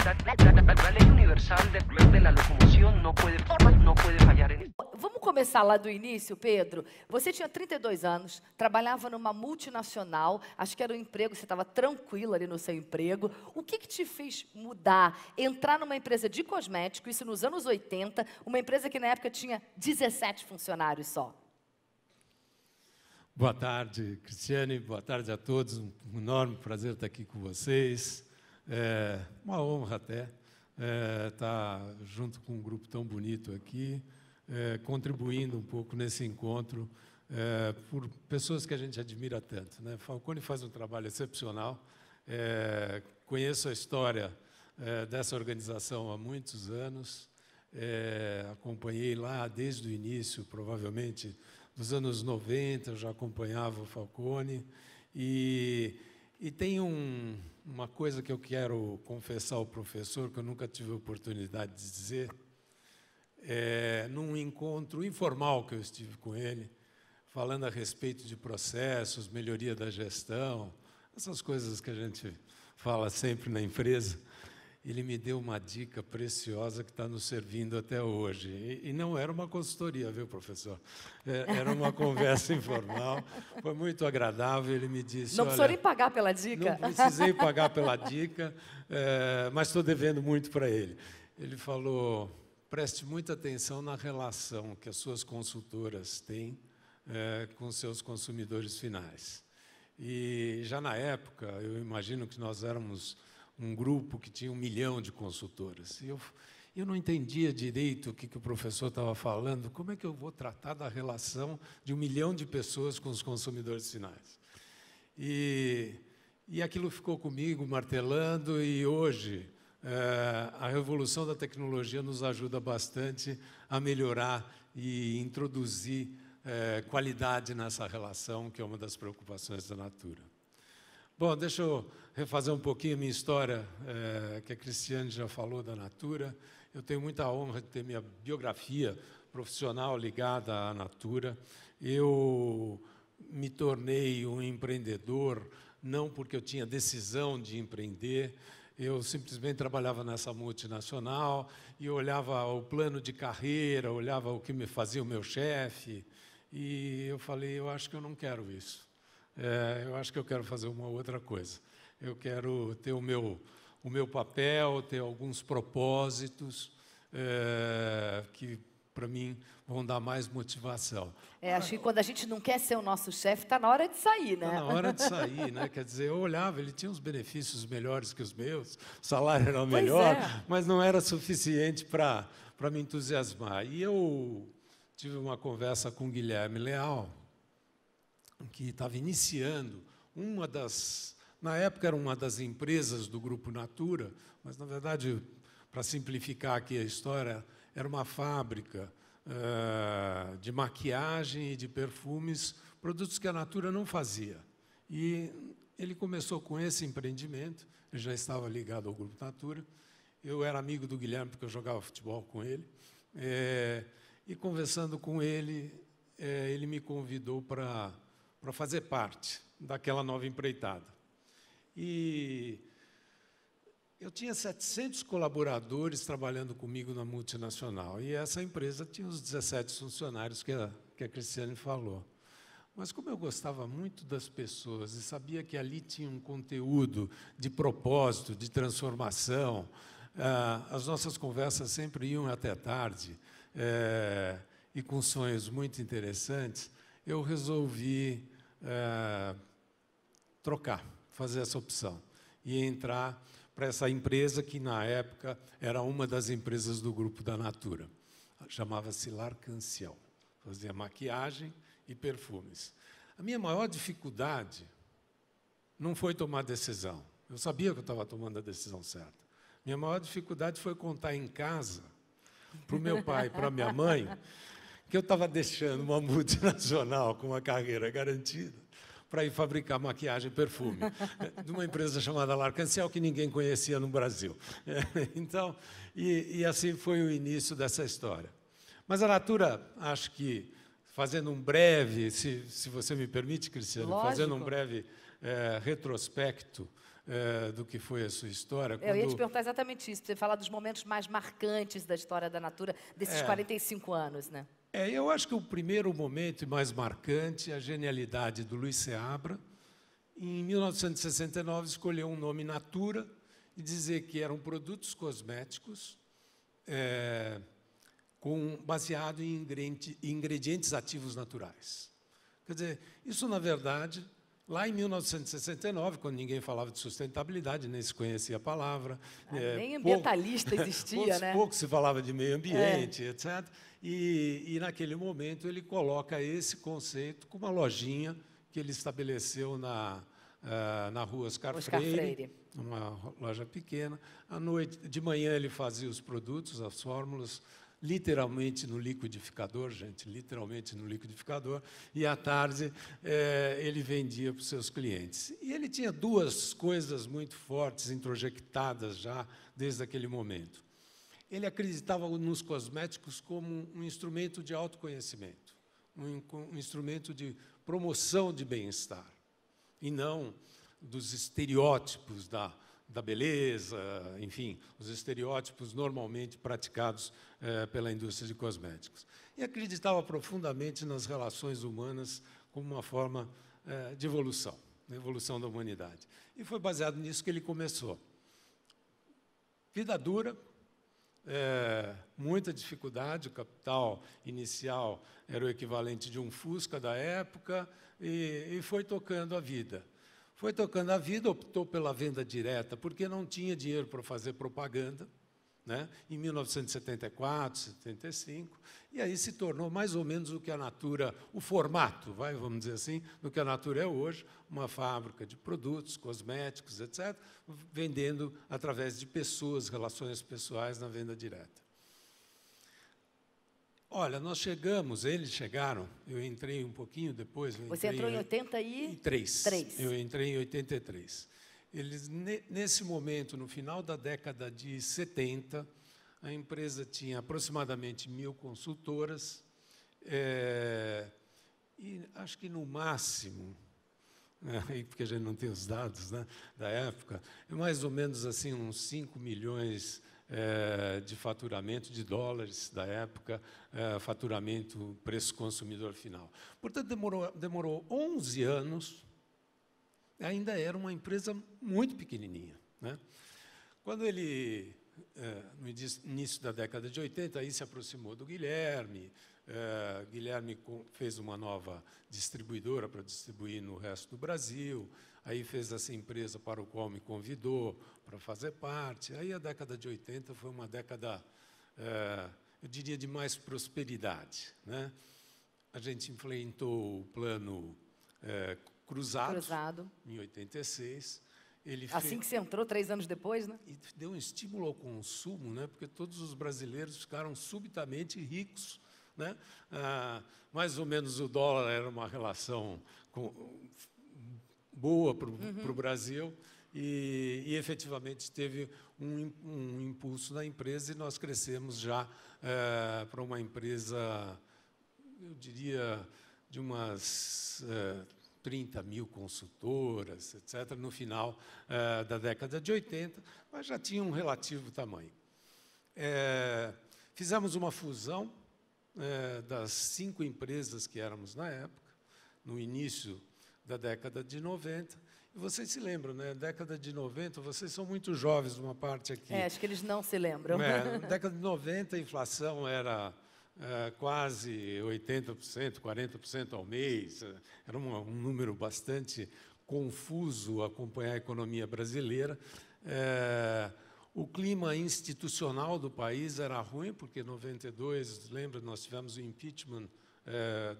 La ley universal de la locomoción no puede fallar en eso. Vamos começar lá do início, Pedro. Você tinha 32 anos, trabalhava numa multinacional, acho que era um emprego, você estava tranquilo ali no seu emprego. O que te fez mudar, entrar numa empresa de cosmético, isso nos anos 80, uma empresa que na época tinha 17 funcionários só? Boa tarde, Cristiane. Boa tarde a todos. Um enorme prazer estar aqui com vocês. É uma honra até estar junto com um grupo tão bonito aqui, contribuindo um pouco nesse encontro por pessoas que a gente admira tanto, né? Falconi faz um trabalho excepcional. Conheço a história dessa organização há muitos anos. Acompanhei lá desde o início, provavelmente dos anos 90, eu já acompanhava o Falconi. E tem uma coisa que eu quero confessar ao professor, que eu nunca tive a oportunidade de dizer, num encontro informal que eu estive com ele, falando a respeito de processos, melhoria da gestão, essas coisas que a gente fala sempre na empresa. Ele me deu uma dica preciosa que está nos servindo até hoje. E não era uma consultoria, viu, professor? Era uma conversa informal, foi muito agradável. Ele me disse... Não precisou nem pagar pela dica? Não precisei pagar pela dica, mas estou devendo muito para ele. Ele falou, preste muita atenção na relação que as suas consultoras têm com seus consumidores finais. E, já na época, eu imagino que nós éramos um grupo que tinha 1 milhão de consultoras. E eu não entendia direito o que o professor estava falando. Como é que eu vou tratar da relação de 1 milhão de pessoas com os consumidores finais? E aquilo ficou comigo, martelando, e hoje a revolução da tecnologia nos ajuda bastante a melhorar e introduzir qualidade nessa relação, que é uma das preocupações da Natura. Bom, deixa eu refazer um pouquinho a minha história, que a Cristiane já falou da Natura. Eu tenho muita honra de ter minha biografia profissional ligada à Natura. Eu me tornei um empreendedor, não porque eu tinha decisão de empreender, eu simplesmente trabalhava nessa multinacional e olhava o plano de carreira, olhava o que me fazia o meu chefe, e eu falei, eu acho que eu não quero isso. Eu acho que eu quero fazer uma outra coisa. Eu quero ter o meu papel, ter alguns propósitos que, para mim, vão dar mais motivação. Acho que quando a gente não quer ser o nosso chefe, está na hora de sair, né? Está na hora de sair, né? Quer dizer, eu olhava, ele tinha uns benefícios melhores que os meus, o salário era melhor, mas não era suficiente para me entusiasmar. E eu tive uma conversa com o Guilherme Leal, que estava iniciando na época era uma das empresas do Grupo Natura, mas, na verdade, para simplificar aqui a história, era uma fábrica de maquiagem e de perfumes, produtos que a Natura não fazia. E ele começou com esse empreendimento, ele já estava ligado ao Grupo Natura, eu era amigo do Guilherme, porque eu jogava futebol com ele, e, conversando com ele, ele me convidou para fazer parte daquela nova empreitada. E eu tinha 700 colaboradores trabalhando comigo na multinacional, e essa empresa tinha os 17 funcionários que a Cristiane falou. Mas, como eu gostava muito das pessoas e sabia que ali tinha um conteúdo de propósito, de transformação, as nossas conversas sempre iam até tarde, e com sonhos muito interessantes, eu resolvi fazer essa opção e entrar para essa empresa que, na época, era uma das empresas do Grupo da Natura. Chamava-se L'Arc-en-Ciel. Fazia maquiagem e perfumes. A minha maior dificuldade não foi tomar decisão. Eu sabia que eu estava tomando a decisão certa. Minha maior dificuldade foi contar em casa, para o meu pai e para a minha mãe, que eu estava deixando uma multinacional com uma carreira garantida para ir fabricar maquiagem e perfume, de uma empresa chamada L'Arc-en-Ciel, que ninguém conhecia no Brasil. Então, e assim foi o início dessa história. Mas a Natura, acho que, fazendo um breve, se você me permite, Cristiane, Lógico. fazendo um breve retrospecto, do que foi a sua história. Eu ia te perguntar exatamente isso, para você falar dos momentos mais marcantes da história da Natura, desses 45 anos, né? Eu acho que o primeiro momento e mais marcante é a genialidade do Luiz Seabra. Em 1969, escolheu um nome Natura e dizer que eram produtos cosméticos baseado em ingredientes ativos naturais. Quer dizer, isso, na verdade, lá em 1969, quando ninguém falava de sustentabilidade, nem se conhecia a palavra. Nem ambientalista existia, né? Pouco se falava de meio ambiente, etc. E, naquele momento, ele coloca esse conceito com uma lojinha que ele estabeleceu na rua Oscar Freire, uma loja pequena. À noite, de manhã, ele fazia os produtos, as fórmulas, literalmente no liquidificador, gente, literalmente no liquidificador, e à tarde ele vendia para os seus clientes. E ele tinha duas coisas muito fortes, introjectadas já desde aquele momento. Ele acreditava nos cosméticos como um instrumento de autoconhecimento, um instrumento de promoção de bem-estar, e não dos estereótipos da beleza, enfim, os estereótipos normalmente praticados pela indústria de cosméticos. E acreditava profundamente nas relações humanas como uma forma de evolução, da evolução da humanidade. E foi baseado nisso que ele começou. Vida dura, muita dificuldade, o capital inicial era o equivalente de um Fusca da época, e foi tocando a vida. Foi tocando a vida, optou pela venda direta, porque não tinha dinheiro para fazer propaganda, né? Em 1974, 75, e aí se tornou mais ou menos o que a Natura, o formato, vamos dizer assim, do que a Natura é hoje, uma fábrica de produtos, cosméticos, etc., vendendo através de pessoas, relações pessoais na venda direta. Olha, eles chegaram, eu entrei um pouquinho depois. Você entrou em 83? Eu entrei em 83. Eles, nesse momento, no final da década de 70, a empresa tinha aproximadamente 1.000 consultoras, e acho que no máximo, porque a gente não tem os dados, né, da época, mais ou menos assim, uns 5 milhões de faturamento de dólares da época, faturamento, preço consumidor final. Portanto, demorou 11 anos, ainda era uma empresa muito pequenininha, né? Quando ele, no início da década de 80, aí se aproximou do Guilherme, Guilherme fez uma nova distribuidora para distribuir no resto do Brasil, aí fez essa empresa para o qual me convidou para fazer parte. Aí a década de 80 foi uma década, eu diria, de mais prosperidade, né? A gente implementou o plano cruzado, em 86. Assim que você entrou, 3 anos depois, né? E deu um estímulo ao consumo, né? Porque todos os brasileiros ficaram subitamente ricos, né? Mais ou menos o dólar era uma relação boa para o Brasil, e efetivamente teve um impulso na empresa, e nós crescemos já para uma empresa, eu diria, de umas 30.000 consultoras, etc., no final da década de 80, mas já tinha um relativo tamanho. Fizemos uma fusão das 5 empresas que éramos na época, no início da década de 90. E vocês se lembram, né? Década de 90, vocês são muito jovens, uma parte aqui. Acho que eles não se lembram. Na década de 90, a inflação era quase 80%, 40% ao mês. Era um número bastante confuso acompanhar a economia brasileira. O clima institucional do país era ruim, porque em 92, lembra, nós tivemos o impeachment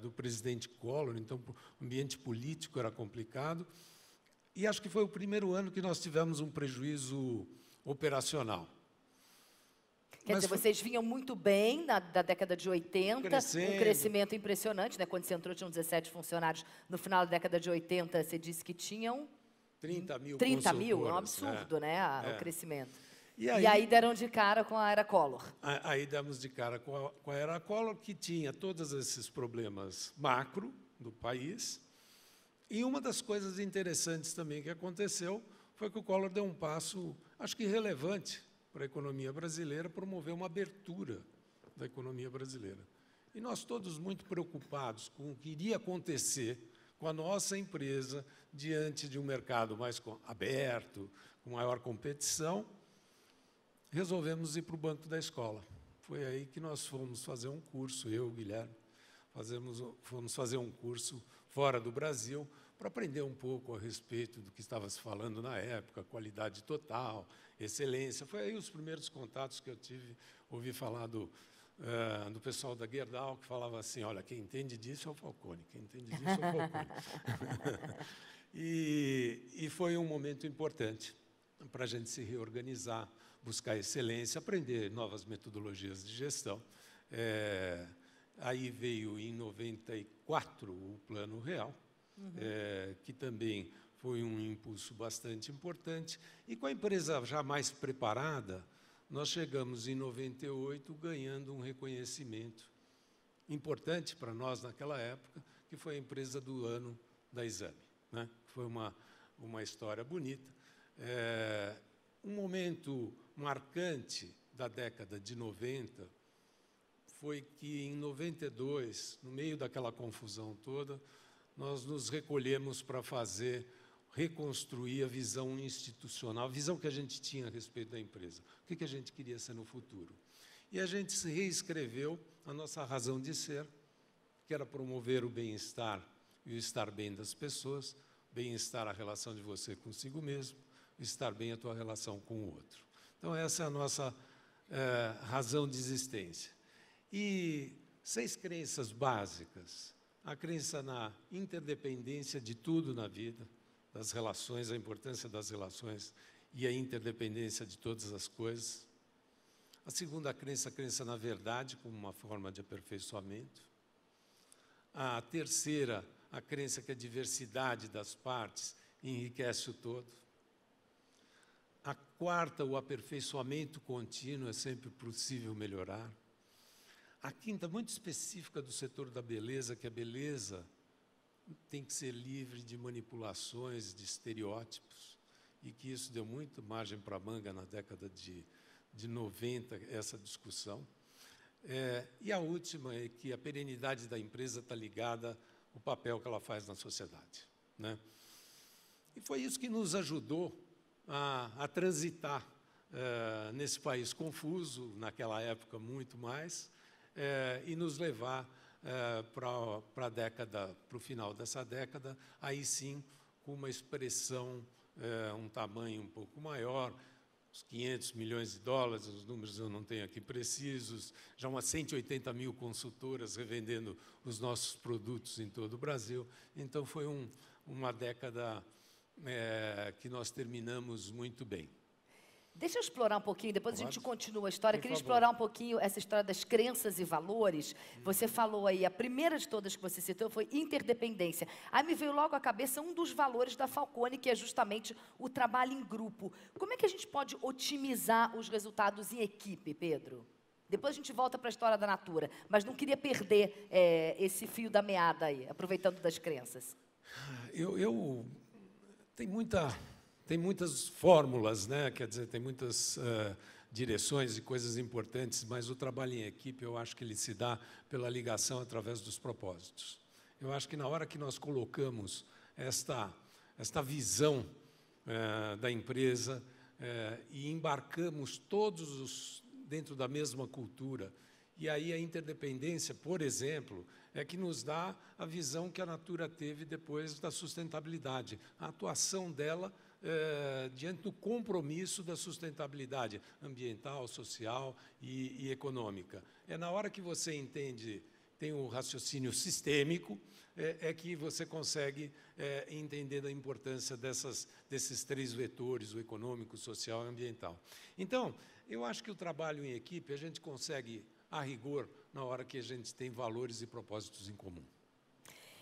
do presidente Collor, então o ambiente político era complicado. E acho que foi o primeiro ano que nós tivemos um prejuízo operacional. Quer dizer, vocês vinham muito bem da década de 80, um crescimento impressionante, né? Quando você entrou, tinham 17 funcionários. No final da década de 80, você disse que tinham 30 mil. 30 mil, é um absurdo, né? O crescimento. E aí deram de cara com a Era Collor. Aí demos de cara com a Era Collor, que tinha todos esses problemas macro do país. E uma das coisas interessantes também que aconteceu foi que o Collor deu um passo, acho que relevante para a economia brasileira, promover uma abertura da economia brasileira. E nós todos muito preocupados com o que iria acontecer com a nossa empresa diante de um mercado mais aberto, com maior competição, resolvemos ir para o banco da escola. Foi aí que nós fomos fazer um curso, eu, Guilherme, fomos fazer um curso fora do Brasil para aprender um pouco a respeito do que estava se falando na época, qualidade total, excelência. Foi aí os primeiros contatos que eu tive, ouvi falar do pessoal da Gerdau, que falava assim, olha, quem entende disso é o Falcone, quem entende disso é o Falcone. E foi um momento importante para a gente se reorganizar, buscar excelência, aprender novas metodologias de gestão. Aí veio, em 94, o Plano Real, que também foi um impulso bastante importante. E com a empresa já mais preparada, nós chegamos, em 98, ganhando um reconhecimento importante para nós naquela época, que foi a empresa do ano da Exame, né? Foi uma história bonita. Um momento marcante da década de 90 foi que, em 92, no meio daquela confusão toda, nós nos recolhemos para reconstruir a visão institucional, a visão que a gente tinha a respeito da empresa. O que a gente queria ser no futuro. E a gente se reescreveu a nossa razão de ser, que era promover o bem-estar e o estar bem das pessoas, bem-estar a relação de você consigo mesmo, estar bem a tua relação com o outro. Então, essa é a nossa razão de existência. E 6 crenças básicas. A crença na interdependência de tudo na vida, das relações, a importância das relações e a interdependência de todas as coisas. A segunda crença, a crença na verdade, como uma forma de aperfeiçoamento. A terceira, a crença que a diversidade das partes enriquece o todo. A quarta, o aperfeiçoamento contínuo, é sempre possível melhorar. A quinta, muito específica do setor da beleza, que a beleza tem que ser livre de manipulações, de estereótipos, e que isso deu muito margem para a manga na década de 90, essa discussão. E a última é que a perenidade da empresa está ligada ao papel que ela faz na sociedade, né? E foi isso que nos ajudou a transitar nesse país confuso, naquela época muito mais, e nos levar para a década, para o final dessa década, aí sim, com uma expressão, um tamanho um pouco maior, os 500 milhões de dólares, os números eu não tenho aqui precisos, já umas 180 mil consultoras revendendo os nossos produtos em todo o Brasil. Então, foi uma década que nós terminamos muito bem. Deixa eu explorar um pouquinho, depois a gente continua a história. Por Queria favor. explorar um pouquinho essa história das crenças e valores. Você falou aí, a primeira de todas que você citou foi interdependência. Aí me veio logo à cabeça um dos valores da Falcone, que é justamente o trabalho em grupo. Como é que a gente pode otimizar os resultados em equipe, Pedro? Depois a gente volta para a história da Natura, mas não queria perder esse fio da meada aí, aproveitando das crenças. Tem muitas fórmulas, né? Quer dizer, tem muitas direções e coisas importantes, mas o trabalho em equipe, eu acho que ele se dá pela ligação através dos propósitos. Eu acho que na hora que nós colocamos esta visão da empresa e embarcamos todos dentro da mesma cultura, e aí a interdependência, por exemplo, é que nos dá a visão que a Natura teve depois da sustentabilidade, a atuação dela diante do compromisso da sustentabilidade ambiental, social e econômica. É na hora que você entende, tem um raciocínio sistêmico, que você consegue entender a importância desses 3 vetores, o econômico, o social e o ambiental. Então, eu acho que o trabalho em equipe a gente consegue, a rigor, na hora que a gente tem valores e propósitos em comum.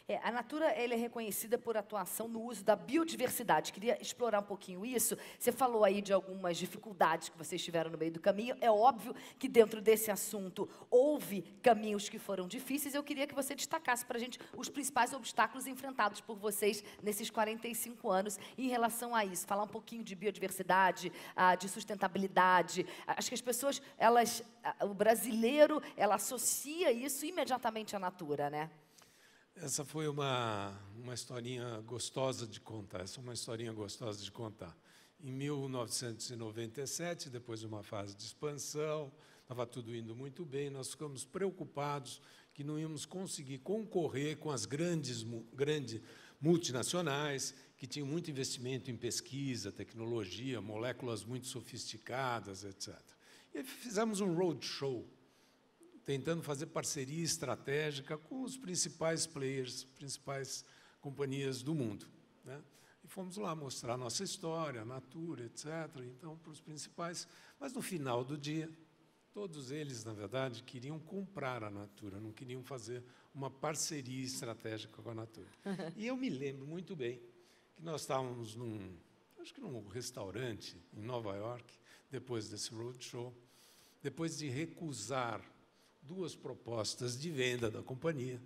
A Natura ela é reconhecida por atuação no uso da biodiversidade. Queria explorar um pouquinho isso. Você falou aí de algumas dificuldades que vocês tiveram no meio do caminho. É óbvio que dentro desse assunto houve caminhos que foram difíceis. Eu queria que você destacasse para a gente os principais obstáculos enfrentados por vocês nesses 45 anos em relação a isso. Falar um pouquinho de biodiversidade, de sustentabilidade. Acho que as pessoas, o brasileiro, ela associa isso imediatamente à Natura, né? Essa foi uma historinha gostosa de contar. Essa é uma historinha gostosa de contar. Em 1997, depois de uma fase de expansão, estava tudo indo muito bem, nós ficamos preocupados que não íamos conseguir concorrer com as grandes multinacionais, que tinham muito investimento em pesquisa, tecnologia, moléculas muito sofisticadas, etc. E fizemos um roadshow, tentando fazer parceria estratégica com os principais players, principais companhias do mundo, né? E fomos lá mostrar a nossa história, a Natura, etc., então, para os principais. Mas, no final do dia, todos eles, na verdade, queriam comprar a Natura, não queriam fazer uma parceria estratégica com a Natura. E eu me lembro muito bem que nós estávamos num restaurante em Nova York, depois desse roadshow, depois de recusar 2 propostas de venda da companhia,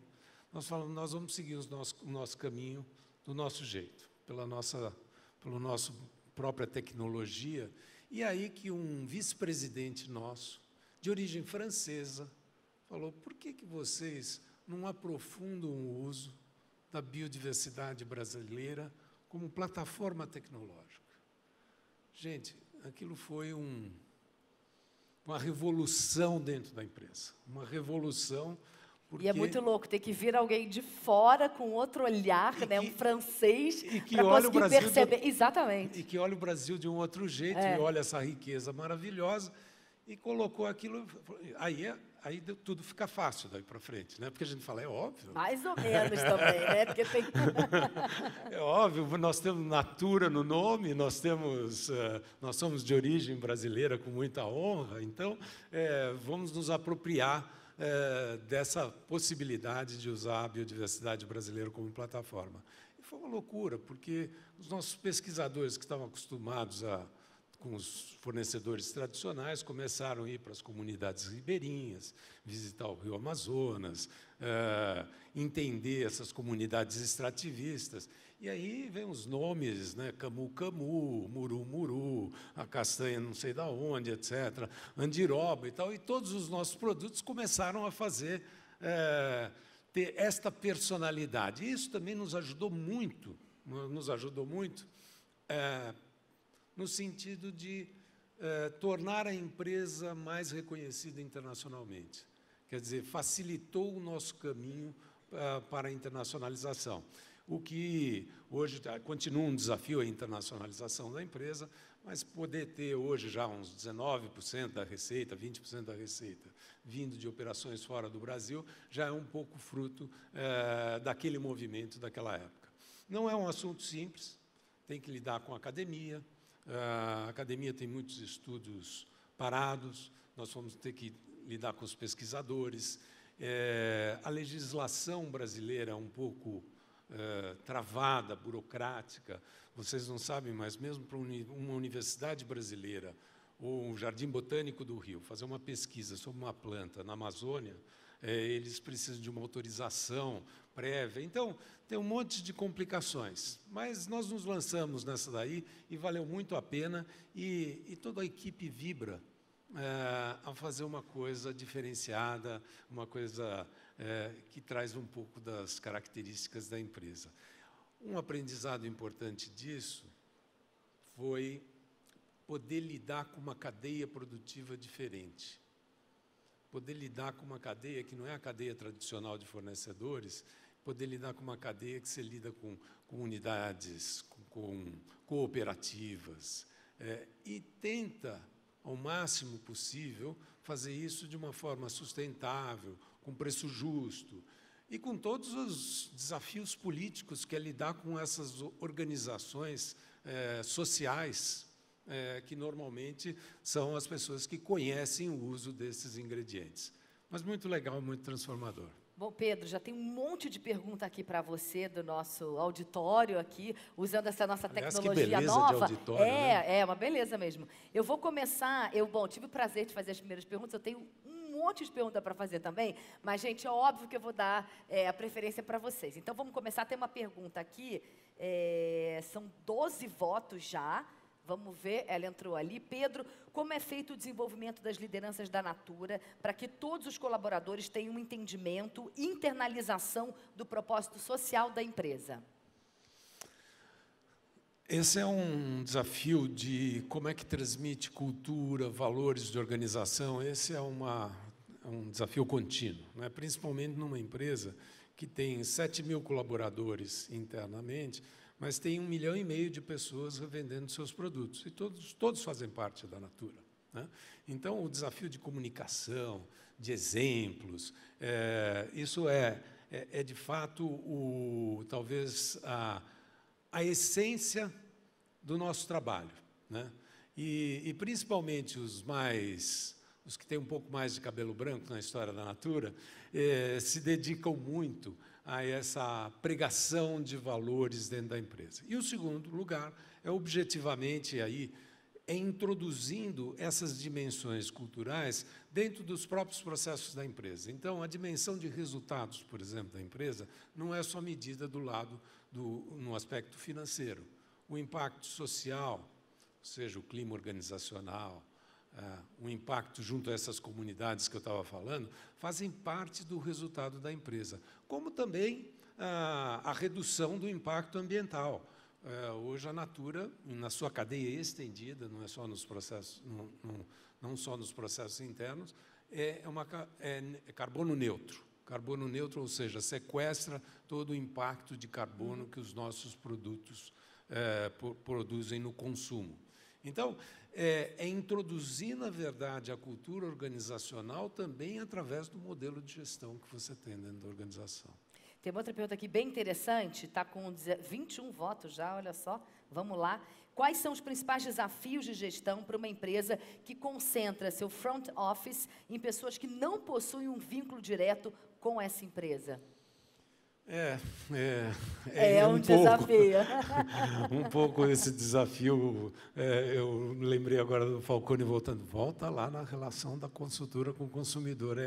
nós falamos, nós vamos seguir o nosso caminho do nosso jeito, pela nossa própria tecnologia. E aí que um vice-presidente nosso, de origem francesa, falou, por que vocês não aprofundam o uso da biodiversidade brasileira como plataforma tecnológica? Gente, aquilo foi uma revolução dentro da empresa, uma revolução. Porque... E é muito louco ter que vir alguém de fora com outro olhar, né, um francês, para conseguir perceber. Exatamente. E que olha o Brasil de um outro jeito, e olha essa riqueza maravilhosa, e colocou aquilo. Aí tudo fica fácil daí para frente, né? Porque a gente fala, é óbvio. Mais ou menos também, né? Porque tem... É óbvio, nós temos Natura no nome, nós somos de origem brasileira com muita honra, então vamos nos apropriar dessa possibilidade de usar a biodiversidade brasileira como plataforma. E foi uma loucura, porque os nossos pesquisadores que estavam acostumados com os fornecedores tradicionais, começaram a ir para as comunidades ribeirinhas, visitar o Rio Amazonas, entender essas comunidades extrativistas. E aí vem os nomes, né, camu-camu, muru-muru, a castanha não sei de onde, etc., andiroba e tal, e todos os nossos produtos começaram a ter esta personalidade. E isso também nos ajudou muito, no sentido de tornar a empresa mais reconhecida internacionalmente. Quer dizer, facilitou o nosso caminho para a internacionalização. O que hoje continua um desafio a internacionalização da empresa, mas poder ter hoje já uns 19% da receita, 20% da receita vindo de operações fora do Brasil, já é um pouco fruto daquele movimento daquela época. Não é um assunto simples, tem que lidar com a academia. A academia tem muitos estudos parados, nós vamos ter que lidar com os pesquisadores. A legislação brasileira é um pouco travada, burocrática. Vocês não sabem, mas mesmo para uma universidade brasileira ou o Jardim Botânico do Rio fazer uma pesquisa sobre uma planta na Amazônia, eles precisam de uma autorização prévia. Então, tem um monte de complicações. Mas nós nos lançamos nessa daí e valeu muito a pena. E toda a equipe vibra a fazer uma coisa diferenciada, uma coisa que traz um pouco das características da empresa. Um aprendizado importante disso foi poder lidar com uma cadeia produtiva diferente. Poder lidar com uma cadeia que não é a cadeia tradicional de fornecedores, poder lidar com uma cadeia que você lida com comunidades, com cooperativas, e tenta, ao máximo possível, fazer isso de uma forma sustentável, com preço justo, e com todos os desafios políticos que é lidar com essas organizações sociais, que normalmente são as pessoas que conhecem o uso desses ingredientes. Mas muito legal, muito transformador. Bom, Pedro, já tem um monte de pergunta aqui para você do nosso auditório aqui, usando essa nossa Aliás, tecnologia que beleza nova. de auditório, né? É uma beleza mesmo. Eu vou começar, tive o prazer de fazer as primeiras perguntas, eu tenho um monte de pergunta para fazer também, mas, gente, é óbvio que eu vou dar a preferência para vocês. Então, vamos começar. Tem uma pergunta aqui, são 12 votos já. Vamos ver, ela entrou ali. Pedro, como é feito o desenvolvimento das lideranças da Natura para que todos os colaboradores tenham um entendimento, internalização do propósito social da empresa? Esse é um desafio de como é que transmite cultura, valores de organização. Esse é um desafio contínuo, né? Principalmente numa empresa que tem 7.000 colaboradores internamente, mas tem 1,5 milhão de pessoas revendendo seus produtos, e todos fazem parte da Natura, né? Então, o desafio de comunicação, de exemplos, isso é de fato, talvez, a essência do nosso trabalho, né? E principalmente os que têm um pouco mais de cabelo branco na história da Natura, se dedicam muito a essa pregação de valores dentro da empresa. E o segundo lugar objetivamente introduzindo essas dimensões culturais dentro dos próprios processos da empresa. Então, a dimensão de resultados, por exemplo, da empresa, não é só medida no aspecto financeiro. O impacto social, ou seja, o clima organizacional, o impacto junto a essas comunidades que eu estava falando, fazem parte do resultado da empresa, como também a redução do impacto ambiental. Hoje a Natura, na sua cadeia estendida, não é só nos processos, não só nos processos internos, é carbono neutro. Carbono neutro, ou seja, sequestra todo o impacto de carbono que os nossos produtos produzem no consumo. Então, introduzir, na verdade, a cultura organizacional também através do modelo de gestão que você tem dentro da organização. Tem uma outra pergunta aqui bem interessante, está com 21 votos já, olha só, vamos lá. Quais são os principais desafios de gestão para uma empresa que concentra seu front office em pessoas que não possuem um vínculo direto com essa empresa? Um desafio. Um pouco esse desafio. Eu lembrei agora do Falcone voltando. Volta lá na relação da consultora com o consumidor.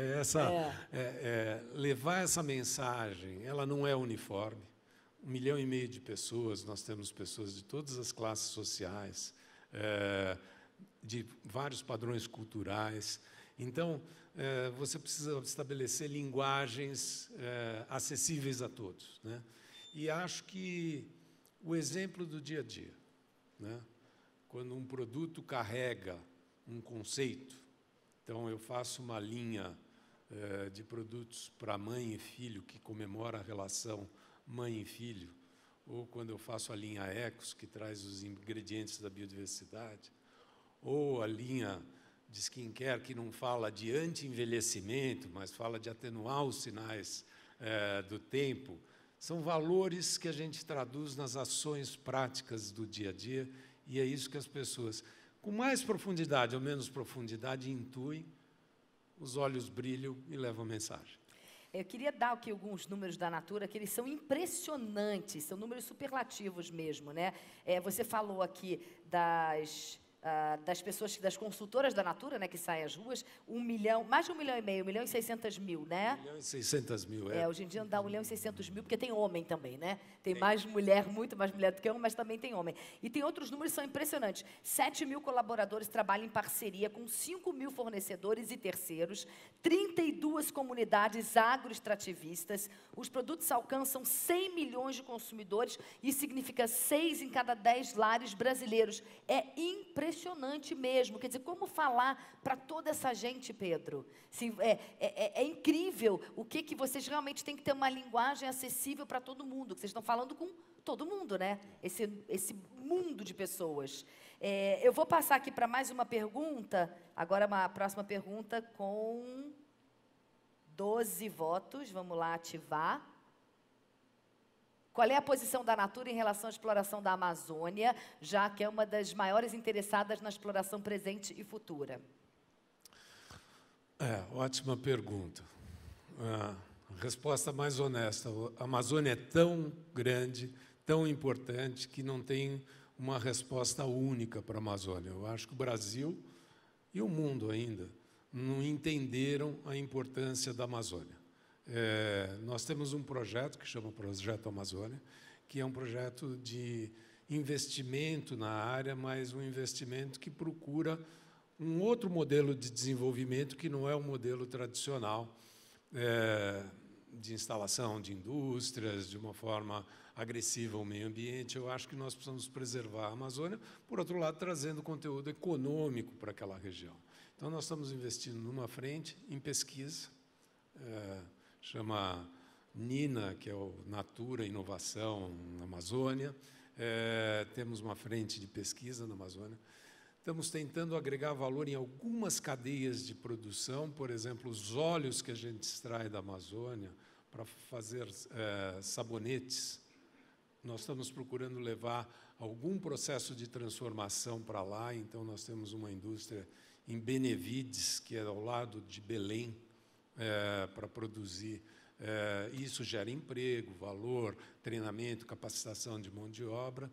Levar essa mensagem. Ela não é uniforme. 1,5 milhão de pessoas. Nós temos pessoas de todas as classes sociais, de vários padrões culturais. Então, você precisa estabelecer linguagens acessíveis a todos, né? E acho que o exemplo do dia a dia, né? Quando um produto carrega um conceito, então eu faço uma linha de produtos para mãe e filho que comemora a relação mãe e filho, ou quando eu faço a linha Ecos, que traz os ingredientes da biodiversidade, ou a linha de skincare, que não fala de anti-envelhecimento, mas fala de atenuar os sinais do tempo. São valores que a gente traduz nas ações práticas do dia a dia, e é isso que as pessoas, com mais profundidade ou menos profundidade, intuem, os olhos brilham e levam a mensagem. Eu queria dar aqui alguns números da Natura, que eles são impressionantes, são números superlativos mesmo, né? Você falou aqui das pessoas, das consultoras da Natura, né, que saem às ruas, 1 milhão, mais de 1,5 milhão, 1.600.000, né? 1.600.000, hoje em dia não dá 1.600.000, porque tem homem também, né? Tem mais mulher, muito mais mulher do que homem, mas também tem homem. E tem outros números que são impressionantes. 7.000 colaboradores trabalham em parceria com 5.000 fornecedores e terceiros, 32 comunidades agroextrativistas, os produtos alcançam 100 milhões de consumidores e significa 6 em cada 10 lares brasileiros. É impressionante mesmo. Quer dizer, como falar para toda essa gente, Pedro? É incrível o que vocês realmente têm que ter uma linguagem acessível para todo mundo, que vocês estão falando com todo mundo, né? Esse mundo de pessoas. Eu vou passar aqui para mais uma pergunta, agora uma próxima pergunta com 12 votos, vamos lá ativar. Qual é a posição da Natura em relação à exploração da Amazônia, já que é uma das maiores interessadas na exploração presente e futura? Ótima pergunta. A resposta mais honesta: a Amazônia é tão grande, tão importante, que não tem uma resposta única para a Amazônia. Eu acho que o Brasil e o mundo ainda não entenderam a importância da Amazônia. Nós temos um projeto que chama Projeto Amazônia, que é um projeto de investimento na área, mas um investimento que procura um outro modelo de desenvolvimento que não é o modelo tradicional de instalação de indústrias, de uma forma agressiva ao meio ambiente. Eu acho que nós precisamos preservar a Amazônia, por outro lado, trazendo conteúdo econômico para aquela região. Então, nós estamos investindo numa frente em pesquisa, chama NINA, que é o Natura Inovação na Amazônia. Temos uma frente de pesquisa na Amazônia. Estamos tentando agregar valor em algumas cadeias de produção, por exemplo, os óleos que a gente extrai da Amazônia para fazer sabonetes. Nós estamos procurando levar algum processo de transformação para lá, então nós temos uma indústria em Benevides, que é ao lado de Belém, para produzir. Isso gera emprego, valor, treinamento, capacitação de mão de obra.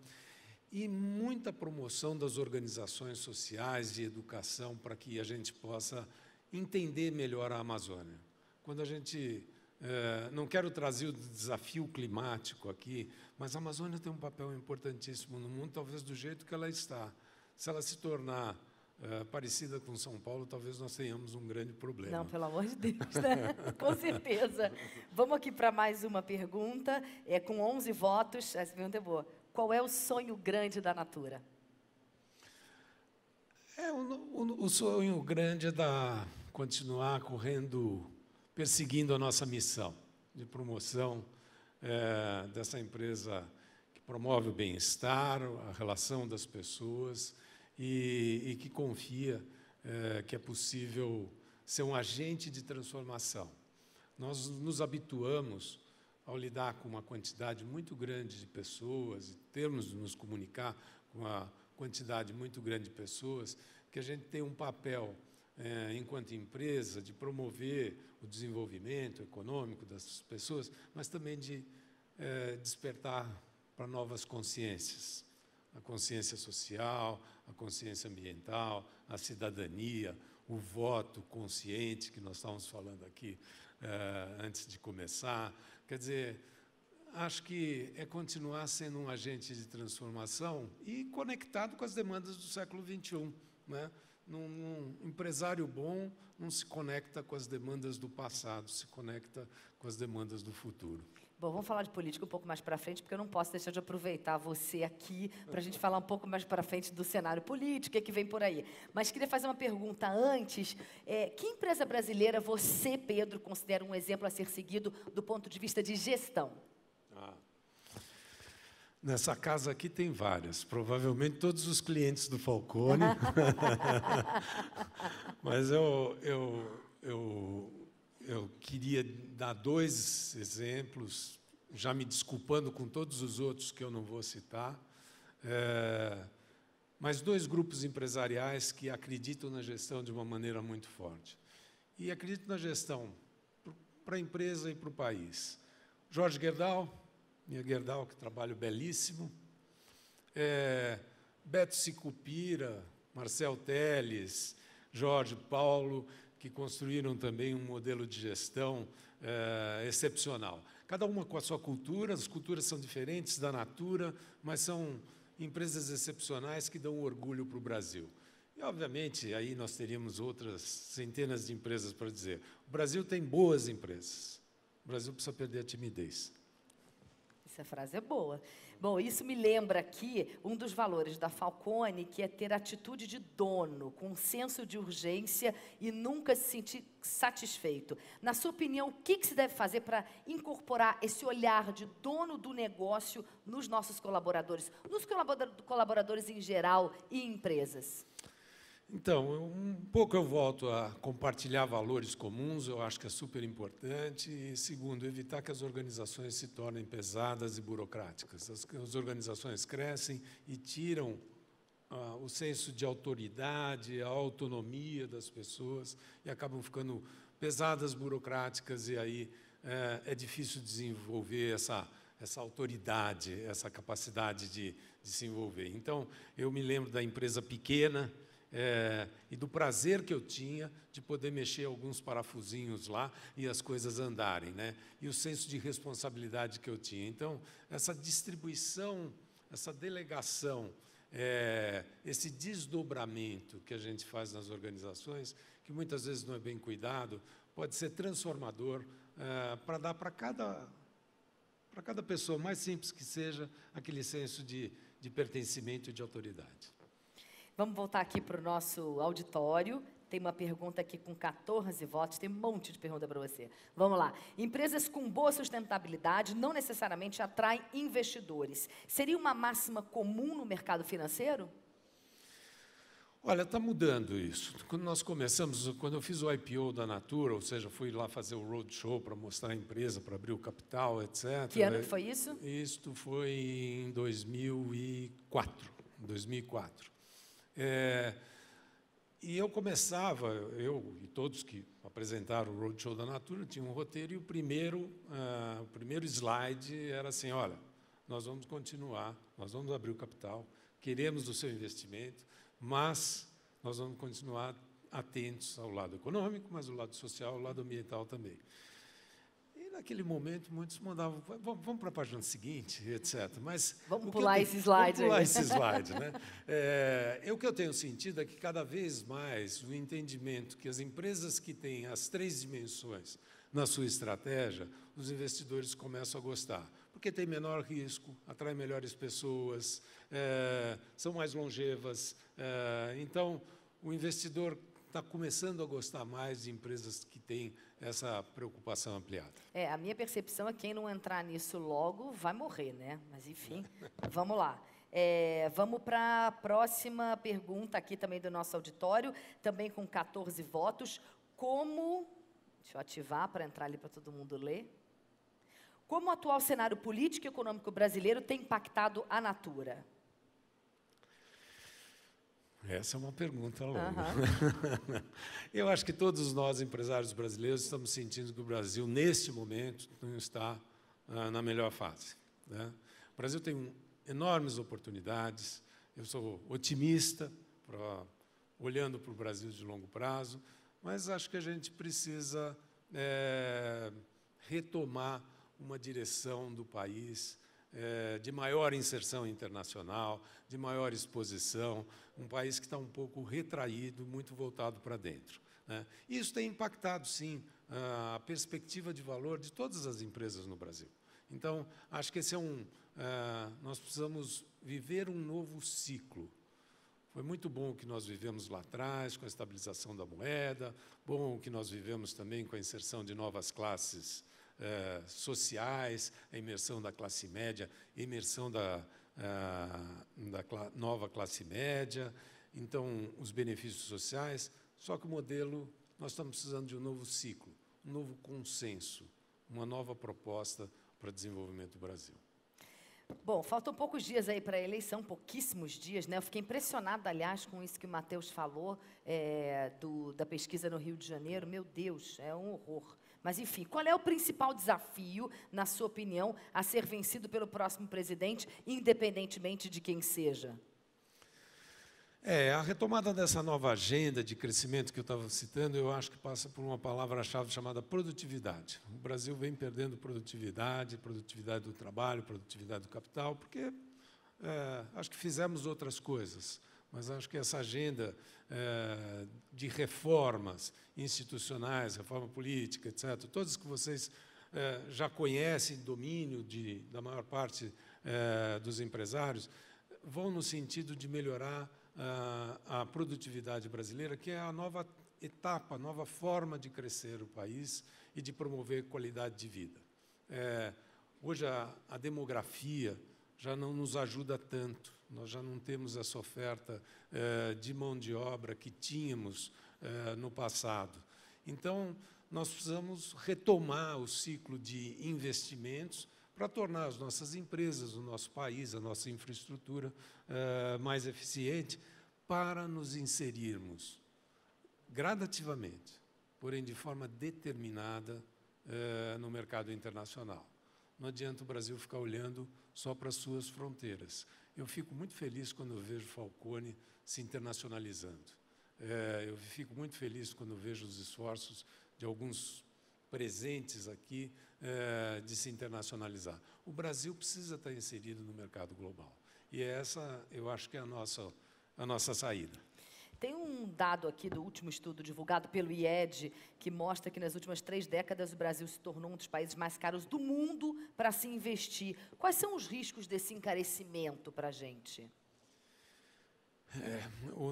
E muita promoção das organizações sociais de educação para que a gente possa entender melhor a Amazônia. Quando a gente... não quero trazer o desafio climático aqui, mas a Amazônia tem um papel importantíssimo no mundo, talvez do jeito que ela está. Se ela se tornar parecida com São Paulo, talvez nós tenhamos um grande problema. Não, pelo amor de Deus, né? Com certeza. Vamos aqui para mais uma pergunta. Com 11 votos, essa pergunta é boa. Qual é o sonho grande da Natura? O sonho grande é continuar correndo, perseguindo a nossa missão de promoção dessa empresa que promove o bem-estar, a relação das pessoas e que confia que é possível ser um agente de transformação. Nós nos habituamos, ao lidar com uma quantidade muito grande de pessoas e termos de nos comunicar com uma quantidade muito grande de pessoas, que a gente tem um papel, enquanto empresa, de promover o desenvolvimento econômico das pessoas, mas também de despertar para novas consciências. A consciência social, a consciência ambiental, a cidadania, o voto consciente, que nós estávamos falando aqui antes de começar. Quer dizer, acho que é continuar sendo um agente de transformação e conectado com as demandas do século XXI. Né? Um empresário bom não se conecta com as demandas do passado, se conecta com as demandas do futuro. Bom, vamos falar de política um pouco mais para frente, porque eu não posso deixar de aproveitar você aqui para a gente falar um pouco mais para frente do cenário político, o que vem por aí. Mas queria fazer uma pergunta antes. Que empresa brasileira você, Pedro, considera um exemplo a ser seguido do ponto de vista de gestão? Nessa casa aqui tem várias, provavelmente todos os clientes do Falcone. Mas eu queria dar 2 exemplos, já me desculpando com todos os outros que eu não vou citar, mas 2 grupos empresariais que acreditam na gestão de uma maneira muito forte. E acreditam na gestão para a empresa e para o país. Jorge Gerdau, minha Gerdau, que trabalho belíssimo, Beto Sicupira, Marcel Teles, Jorge Paulo, que construíram também um modelo de gestão excepcional. Cada uma com a sua cultura, as culturas são diferentes da Natura, mas são empresas excepcionais que dão orgulho para o Brasil. E, obviamente, aí nós teríamos outras centenas de empresas para dizer. O Brasil tem boas empresas. O Brasil precisa perder a timidez. Essa frase é boa. Bom, isso me lembra aqui um dos valores da Falcone, que é ter atitude de dono, com senso de urgência e nunca se sentir satisfeito. Na sua opinião, o que se deve fazer para incorporar esse olhar de dono do negócio nos nossos colaboradores, nos colaboradores em geral e em empresas? Então, um pouco eu volto a compartilhar valores comuns, eu acho que é super importante. E, segundo, evitar que as organizações se tornem pesadas e burocráticas. As organizações crescem e tiram o senso de autoridade, a autonomia das pessoas e acabam ficando pesadas, burocráticas, e aí é difícil desenvolver essa autoridade, essa capacidade de se envolver. Então, eu me lembro da empresa pequena e do prazer que eu tinha de poder mexer alguns parafusinhos lá e as coisas andarem, né? E o senso de responsabilidade que eu tinha. Então, essa distribuição, essa delegação, esse desdobramento que a gente faz nas organizações, que muitas vezes não é bem cuidado, pode ser transformador para dar para cada pessoa, mais simples que seja, aquele senso de pertencimento e de autoridade. Vamos voltar aqui para o nosso auditório. Tem uma pergunta aqui com 14 votos, tem um monte de pergunta para você. Vamos lá. Empresas com boa sustentabilidade não necessariamente atraem investidores. Seria uma máxima comum no mercado financeiro? Olha, está mudando isso. Quando nós começamos, quando eu fiz o IPO da Natura, ou seja, fui lá fazer o roadshow para mostrar a empresa, para abrir o capital, etc. Que ano que foi isso? Isto foi em 2004. E eu começava, eu e todos que apresentaram o roadshow da Natura, tinham um roteiro, e o primeiro slide era assim: olha, nós vamos continuar, nós vamos abrir o capital, queremos o seu investimento, mas nós vamos continuar atentos ao lado econômico, mas ao lado social, ao lado ambiental também. E, naquele momento, muitos mandavam: vamos para a página seguinte, etc. Mas vamos pular esse slide. Vamos pular esse slide, né? O que eu tenho sentido é que, cada vez mais, o entendimento que as empresas que têm as 3 dimensões na sua estratégia, os investidores começam a gostar, porque tem menor risco, atrai melhores pessoas, são mais longevas. Então, o investidor está começando a gostar mais de empresas que têm essa preocupação ampliada. A minha percepção é que quem não entrar nisso logo vai morrer, né? Mas, enfim, vamos lá. Vamos para a próxima pergunta aqui também do nosso auditório, também com 14 votos. Deixa eu ativar para entrar ali para todo mundo ler. Como o atual cenário político e econômico brasileiro tem impactado a Natura? Essa é uma pergunta longa. Eu acho que todos nós, empresários brasileiros, estamos sentindo que o Brasil, neste momento, não está na melhor fase, né? O Brasil tem enormes oportunidades. Eu sou otimista, olhando para o Brasil de longo prazo, mas acho que a gente precisa retomar uma direção do país de maior inserção internacional, de maior exposição, um país que está um pouco retraído, muito voltado para dentro, né? Isso tem impactado, sim, a perspectiva de valor de todas as empresas no Brasil. Então, acho que esse nós precisamos viver um novo ciclo. Foi muito bom o que nós vivemos lá atrás, com a estabilização da moeda, bom o que nós vivemos também com a inserção de novas classes sociais, a imersão da classe média, a imersão da nova classe média, então, os benefícios sociais. Só que o modelo, nós estamos precisando de um novo ciclo, um novo consenso, uma nova proposta para o desenvolvimento do Brasil. Bom, faltam poucos dias aí para a eleição, pouquíssimos dias, né? Eu fiquei impressionada, aliás, com isso que o Matheus falou, da pesquisa no Rio de Janeiro. Meu Deus, é um horror. Mas, enfim, qual é o principal desafio, na sua opinião, a ser vencido pelo próximo presidente, independentemente de quem seja? A retomada dessa nova agenda de crescimento que eu estava citando, eu acho que passa por uma palavra-chave chamada produtividade. O Brasil vem perdendo produtividade do trabalho, produtividade do capital, porque acho que fizemos outras coisas, mas acho que essa agenda de reformas institucionais, reforma política, etc., todas que vocês já conhecem, domínio da maior parte dos empresários, vão no sentido de melhorar a produtividade brasileira, que é a nova etapa, a nova forma de crescer o país e de promover qualidade de vida. Hoje, a demografia já não nos ajuda tanto, nós já não temos essa oferta de mão de obra que tínhamos no passado. Então, nós precisamos retomar o ciclo de investimentos para tornar as nossas empresas, o nosso país, a nossa infraestrutura mais eficiente, para nos inserirmos gradativamente, porém de forma determinada, no mercado internacional. Não adianta o Brasil ficar olhando só para as suas fronteiras. Eu fico muito feliz quando eu vejo Falcone se internacionalizando. Eu fico muito feliz quando eu vejo os esforços de alguns presentes aqui de se internacionalizar. O Brasil precisa estar inserido no mercado global. E essa, eu acho que é a nossa saída. Tem um dado aqui do último estudo divulgado pelo IED que mostra que nas últimas 3 décadas o Brasil se tornou um dos países mais caros do mundo para se investir. Quais são os riscos desse encarecimento para a gente?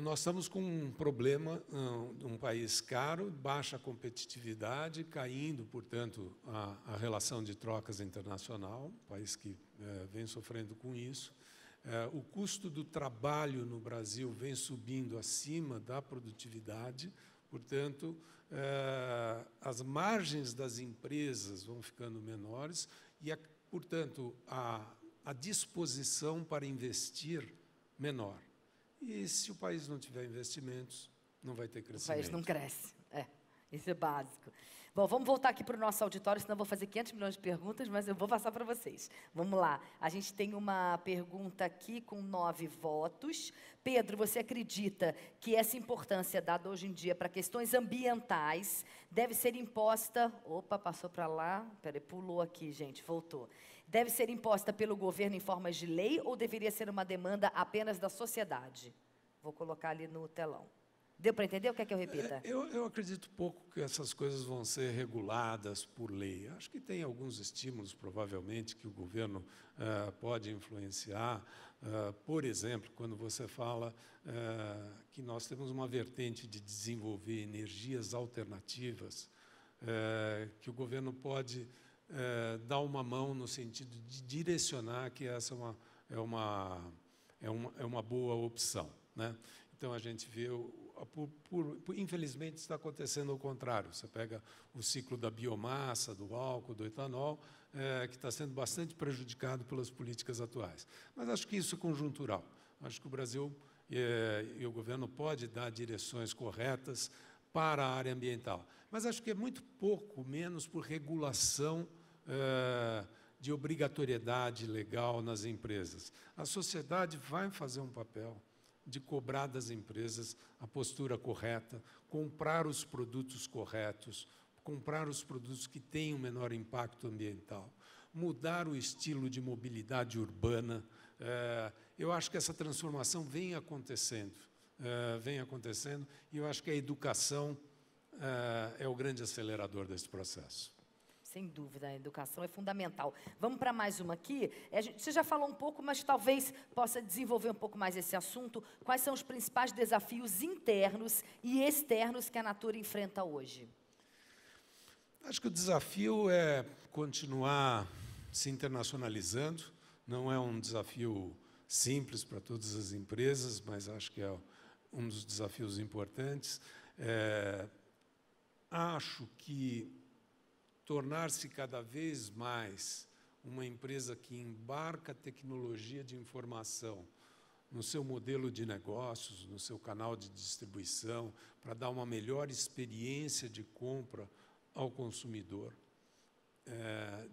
Nós estamos com um problema, um país caro, baixa competitividade, caindo, portanto, a relação de trocas internacional, um país que vem sofrendo com isso. O custo do trabalho no Brasil vem subindo acima da produtividade, portanto, as margens das empresas vão ficando menores e, portanto, a disposição para investir menor. E se o país não tiver investimentos, não vai ter crescimento. O país não cresce. Isso é básico. Bom, vamos voltar aqui para o nosso auditório, senão eu vou fazer 500 milhões de perguntas, mas eu vou passar para vocês. Vamos lá. A gente tem uma pergunta aqui com 9 votos. Pedro, você acredita que essa importância dada hoje em dia para questões ambientais deve ser imposta... Opa, passou para lá. Peraí, pulou aqui, gente, voltou. Deve ser imposta pelo governo em formas de lei ou deveria ser uma demanda apenas da sociedade? Vou colocar ali no telão. Deu para entender? O que é que eu repita? Eu acredito pouco que essas coisas vão ser reguladas por lei. Acho que tem alguns estímulos, provavelmente, que o governo pode influenciar. Por exemplo, quando você fala que nós temos uma vertente de desenvolver energias alternativas, que o governo pode dar uma mão no sentido de direcionar que essa é uma boa opção, né? Então, a gente vê, infelizmente, está acontecendo ao contrário. Você pega o ciclo da biomassa, do álcool, do etanol, que está sendo bastante prejudicado pelas políticas atuais. Mas acho que isso é conjuntural. Acho que o Brasil e o governo pode dar direções corretas para a área ambiental. Mas acho que é muito pouco, menos por regulação de obrigatoriedade legal nas empresas. A sociedade vai fazer um papel de cobrar das empresas a postura correta, comprar os produtos corretos, comprar os produtos que têm o menor impacto ambiental, mudar o estilo de mobilidade urbana. Eu acho que essa transformação vem acontecendo, e eu acho que a educação é o grande acelerador desse processo. Sem dúvida, a educação é fundamental. Vamos para mais uma aqui. Você já falou um pouco, mas talvez possa desenvolver um pouco mais esse assunto. Quais são os principais desafios internos e externos que a Natura enfrenta hoje? Acho que o desafio é continuar se internacionalizando. Não é um desafio simples para todas as empresas, mas acho que é um dos desafios importantes. Acho que tornar-se cada vez mais uma empresa que embarca tecnologia de informação no seu modelo de negócios, no seu canal de distribuição, para dar uma melhor experiência de compra ao consumidor,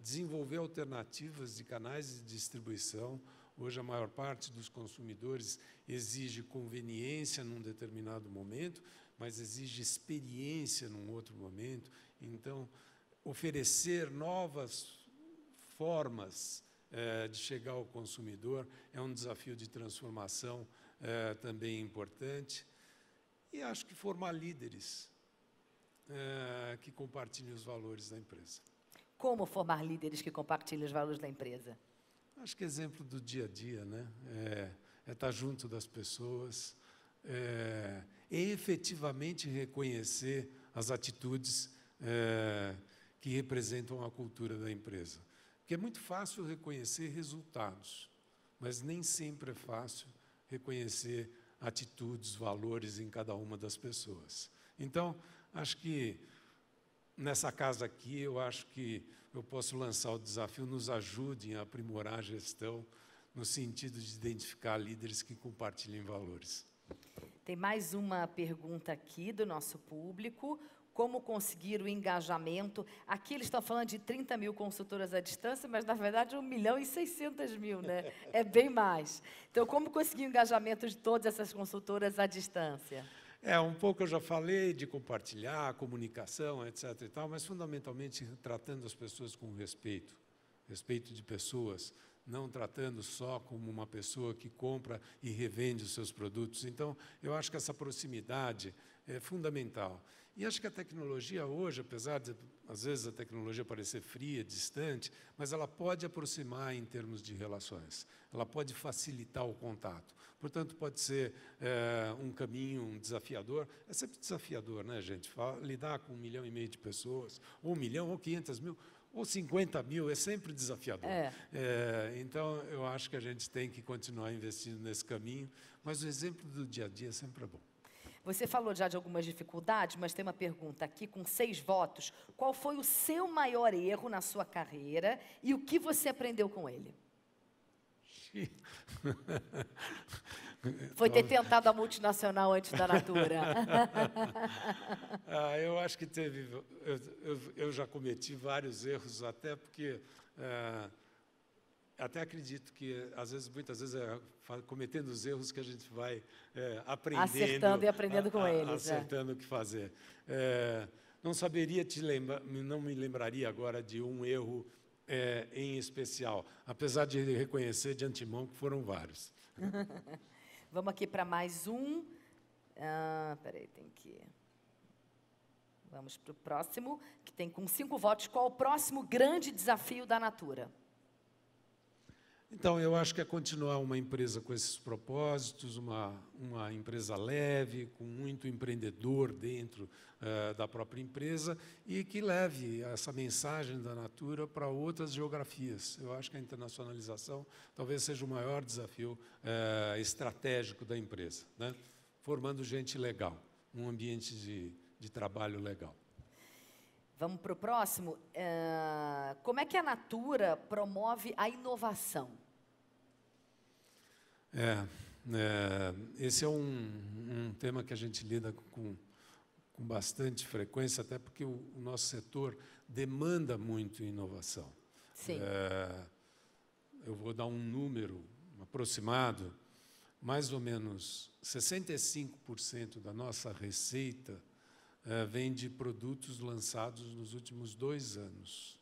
desenvolver alternativas de canais de distribuição. Hoje, a maior parte dos consumidores exige conveniência num determinado momento, mas exige experiência num outro momento. Então, oferecer novas formas de chegar ao consumidor é um desafio de transformação também importante. E acho que formar líderes que compartilhem os valores da empresa. Como formar líderes que compartilhem os valores da empresa? Acho que exemplo do dia a dia, né? É estar junto das pessoas, é efetivamente reconhecer as atitudes que representam a cultura da empresa. Porque é muito fácil reconhecer resultados, mas nem sempre é fácil reconhecer atitudes, valores em cada uma das pessoas. Então, acho que nessa casa aqui, eu acho que eu posso lançar o desafio, nos ajudem a aprimorar a gestão no sentido de identificar líderes que compartilhem valores. Tem mais uma pergunta aqui do nosso público. Como conseguir o engajamento? Aqui eles estão falando de 30 mil consultoras à distância, mas, na verdade, 1.600.000, né? É bem mais. Então, como conseguir o engajamento de todas essas consultoras à distância? Um pouco eu já falei de compartilhar, comunicação, etc. e tal, mas, fundamentalmente, tratando as pessoas com respeito. Respeito de pessoas, não tratando só como uma pessoa que compra e revende os seus produtos. Então, eu acho que essa proximidade é fundamental. E acho que a tecnologia hoje, apesar de, às vezes, a tecnologia parecer fria, distante, mas ela pode aproximar em termos de relações. Ela pode facilitar o contato. Portanto, pode ser um caminho desafiador. É sempre desafiador, né, gente? Lidar com 1,5 milhão de pessoas, ou 1 milhão, ou 500 mil, ou 50 mil, é sempre desafiador. Então, eu acho que a gente tem que continuar investindo nesse caminho, mas o exemplo do dia a dia sempre é bom. Você falou já de algumas dificuldades, mas tem uma pergunta aqui com 6 votos. Qual foi o seu maior erro na sua carreira e o que você aprendeu com ele? Foi ter tentado a multinacional antes da Natura. Eu acho que teve... Eu já cometi vários erros, até porque... até acredito que, muitas vezes, é cometendo os erros que a gente vai aprendendo... Acertando e aprendendo com eles. Acertando o que fazer. Não saberia não me lembraria agora de um erro em especial, apesar de reconhecer de antemão que foram vários. Vamos aqui para mais um. Peraí, tem que... Vamos para o próximo, que tem com 5 votos. Qual o próximo grande desafio da Natura? Então, eu acho que é continuar uma empresa com esses propósitos, uma empresa leve, com muito empreendedor dentro da própria empresa e que leve essa mensagem da Natura para outras geografias. Eu acho que a internacionalização talvez seja o maior desafio estratégico da empresa, né? Formando gente legal, um ambiente de trabalho legal. Vamos para o próximo. Como é que a Natura promove a inovação? Esse é um tema que a gente lida com bastante frequência, até porque o nosso setor demanda muito inovação. Sim. Eu vou dar um número aproximado. Mais ou menos 65% da nossa receita vem de produtos lançados nos últimos 2 anos.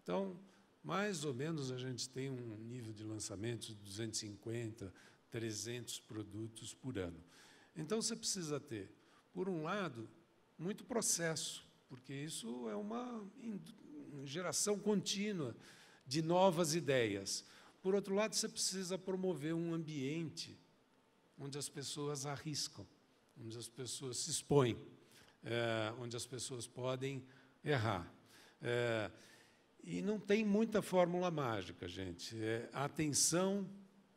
Então, mais ou menos, a gente tem um nível de lançamento de 250, 300 produtos por ano. Então, você precisa ter, por um lado, muito processo, porque isso é uma geração contínua de novas ideias. Por outro lado, você precisa promover um ambiente onde as pessoas arriscam, onde as pessoas se expõem, onde as pessoas podem errar. E não tem muita fórmula mágica, gente. Atenção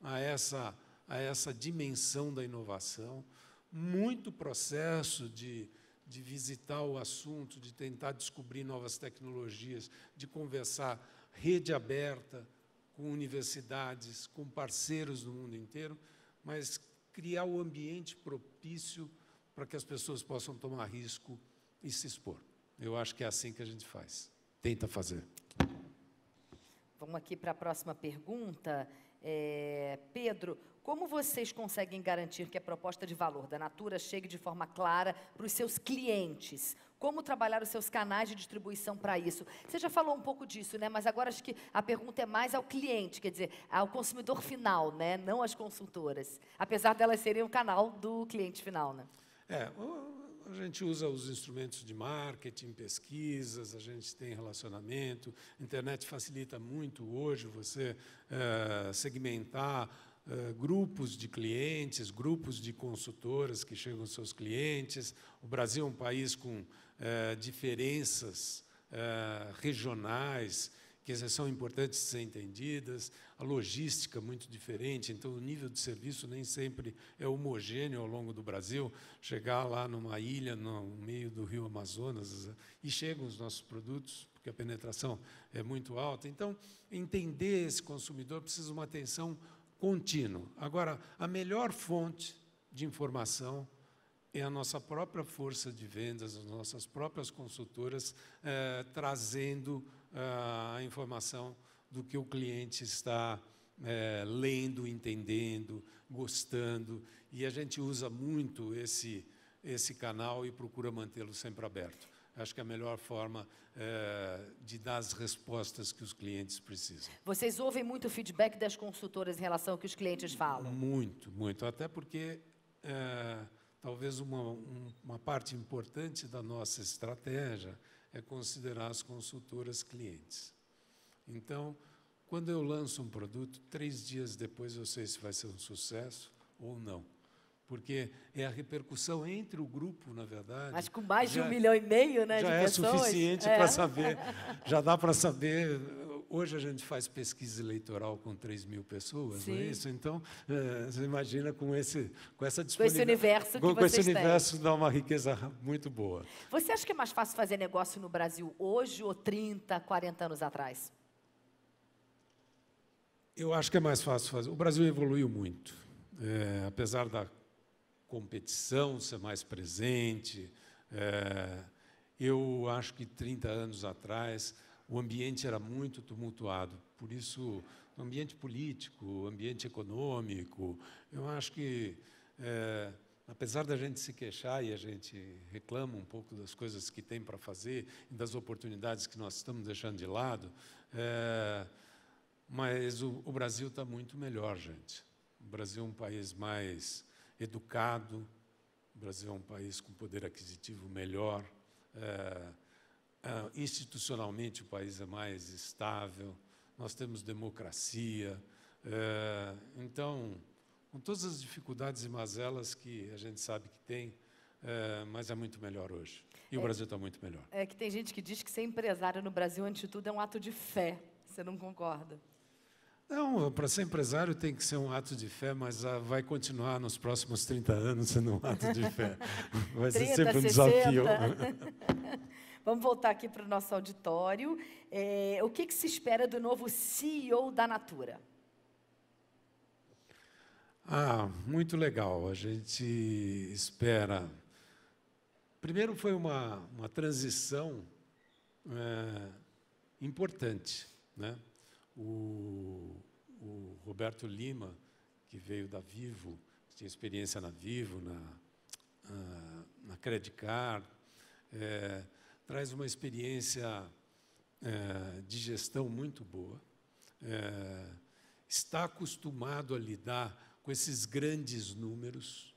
a essa dimensão da inovação, muito processo de visitar o assunto, de tentar descobrir novas tecnologias, de conversar, rede aberta com universidades, com parceiros no mundo inteiro, mas criar o ambiente propício para que as pessoas possam tomar risco e se expor. Eu acho que é assim que a gente faz. Tenta fazer. Vamos aqui para a próxima pergunta. Pedro, como vocês conseguem garantir que a proposta de valor da Natura chegue de forma clara para os seus clientes? Como trabalhar os seus canais de distribuição para isso? Você já falou um pouco disso, né? Mas agora acho que a pergunta é mais ao cliente, quer dizer, ao consumidor final, né? Não às consultoras, apesar delas serem o canal do cliente final, né? A gente usa os instrumentos de marketing, pesquisas, a gente tem relacionamento, a internet facilita muito hoje você segmentar grupos de clientes, grupos de consultoras que chegam aos seus clientes. O Brasil é um país com diferenças regionais que são importantes de ser entendidas, a logística muito diferente, então o nível de serviço nem sempre é homogêneo ao longo do Brasil. Chegar lá numa ilha, no meio do rio Amazonas, e chegam os nossos produtos, porque a penetração é muito alta. Então, entender esse consumidor precisa de uma atenção contínua. Agora, a melhor fonte de informação é a nossa própria força de vendas, as nossas próprias consultoras trazendo a informação do que o cliente está lendo, entendendo, gostando, e a gente usa muito esse canal e procura mantê-lo sempre aberto. Acho que é a melhor forma de dar as respostas que os clientes precisam. Vocês ouvem muito feedback das consultoras em relação ao que os clientes falam? Muito, muito. Até porque talvez uma parte importante da nossa estratégia é considerar as consultoras clientes. Então, quando eu lanço um produto, 3 dias depois eu sei se vai ser um sucesso ou não. Porque é a repercussão entre o grupo, na verdade. Mas com mais de 1,5 milhão, né, de pessoas. Já é suficiente para saber, já dá para saber. Hoje a gente faz pesquisa eleitoral com 3 mil pessoas, Sim. não é isso? Então, você imagina com essa disponibilidade. Com esse universo que vocês com esse têm. universo dá uma riqueza muito boa. Você acha que é mais fácil fazer negócio no Brasil hoje ou 30, 40 anos atrás? Eu acho que é mais fácil fazer. O Brasil evoluiu muito. Apesar da competição ser mais presente, eu acho que 30 anos atrás o ambiente era muito tumultuado. Por isso, o ambiente político, o ambiente econômico, eu acho que, apesar da gente se queixar e a gente reclama um pouco das coisas que tem para fazer e das oportunidades que nós estamos deixando de lado, mas o Brasil está muito melhor, gente. O Brasil é um país mais educado, o Brasil é um país com poder aquisitivo melhor, institucionalmente o país é mais estável, nós temos democracia, então, com todas as dificuldades e mazelas que a gente sabe que tem, mas é muito melhor hoje. E o Brasil está muito melhor. É que tem gente que diz que ser empresário no Brasil, antes de tudo, é um ato de fé. Você não concorda? Não, para ser empresário tem que ser um ato de fé, mas vai continuar nos próximos 30 anos sendo um ato de fé. Vai ser 30, sempre um 60. desafio. Vamos voltar aqui para o nosso auditório. O que se espera do novo CEO da Natura? Muito legal. A gente espera... Primeiro, foi uma transição importante, né? O Roberto Lima, que veio da Vivo, que tinha experiência na Vivo, na Credit Card, traz uma experiência de gestão muito boa, está acostumado a lidar com esses grandes números,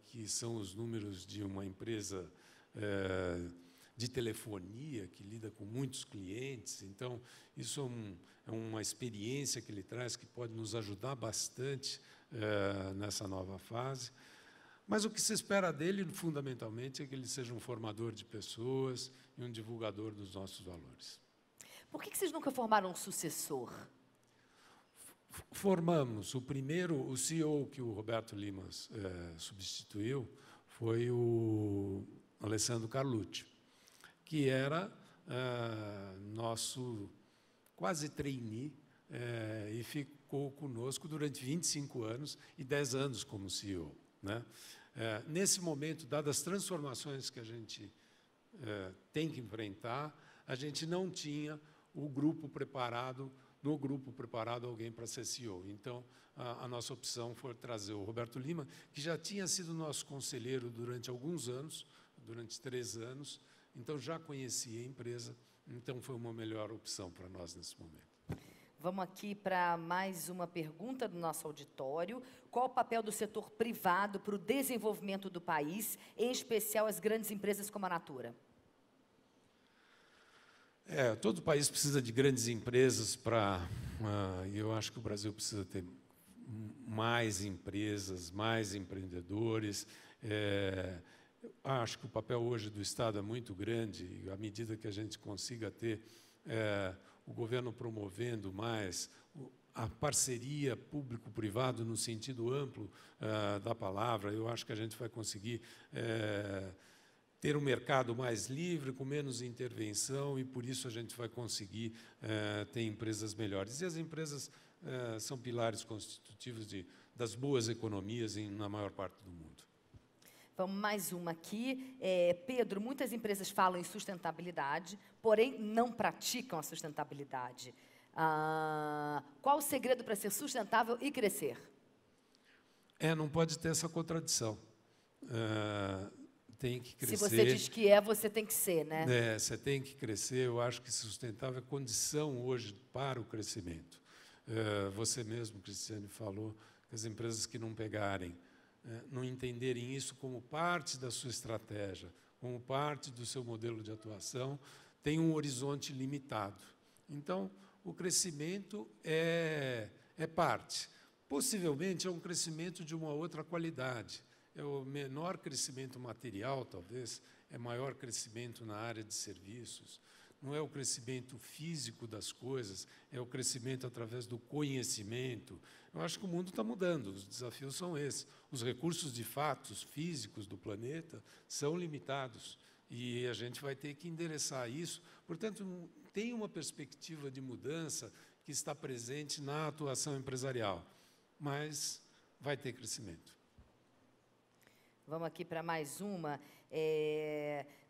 que são os números de uma empresa de telefonia, que lida com muitos clientes. Então, isso é uma experiência que ele traz que pode nos ajudar bastante nessa nova fase. Mas o que se espera dele, fundamentalmente, é que ele seja um formador de pessoas e um divulgador dos nossos valores. Por que vocês nunca formaram um sucessor? Formamos. O CEO que o Roberto Lima substituiu foi o Alessandro Carlucci, que era nosso quase trainee e ficou conosco durante 25 anos e 10 anos como CEO, né? Nesse momento, dadas as transformações que a gente tem que enfrentar, a gente não tinha no grupo preparado alguém para ser CEO. Então, a nossa opção foi trazer o Roberto Lima, que já tinha sido nosso conselheiro durante alguns anos, durante 3 anos, então já conhecia a empresa, então foi uma melhor opção para nós nesse momento. Vamos aqui para mais uma pergunta do nosso auditório. Qual o papel do setor privado para o desenvolvimento do país, em especial as grandes empresas como a Natura? Todo país precisa de grandes empresas e eu acho que o Brasil precisa ter mais empresas, mais empreendedores. Acho que o papel hoje do Estado é muito grande, e à medida que a gente consiga ter o governo promovendo mais a parceria público-privado no sentido amplo da palavra, eu acho que a gente vai conseguir ter um mercado mais livre, com menos intervenção, e por isso a gente vai conseguir ter empresas melhores. E as empresas são pilares constitutivos de das boas economias na maior parte do mundo. Vamos mais uma aqui. Pedro, muitas empresas falam em sustentabilidade, porém não praticam a sustentabilidade. Qual o segredo para ser sustentável e crescer? Não pode ter essa contradição. Tem que crescer. Se você diz que você tem que ser, né? Você tem que crescer. Eu acho que sustentável é condição hoje para o crescimento. Você mesmo, Cristiane, falou que as empresas que não pegarem, não entenderem isso como parte da sua estratégia, como parte do seu modelo de atuação, têm um horizonte limitado. Então, o crescimento é parte. Possivelmente é um crescimento de uma outra qualidade. É o menor crescimento material, talvez, é maior crescimento na área de serviços. Não é o crescimento físico das coisas, é o crescimento através do conhecimento. Eu acho que o mundo está mudando, os desafios são esses. Os recursos de fatos físicos do planeta são limitados e a gente vai ter que endereçar isso. Portanto, tem uma perspectiva de mudança que está presente na atuação empresarial, mas vai ter crescimento. Vamos aqui para mais uma.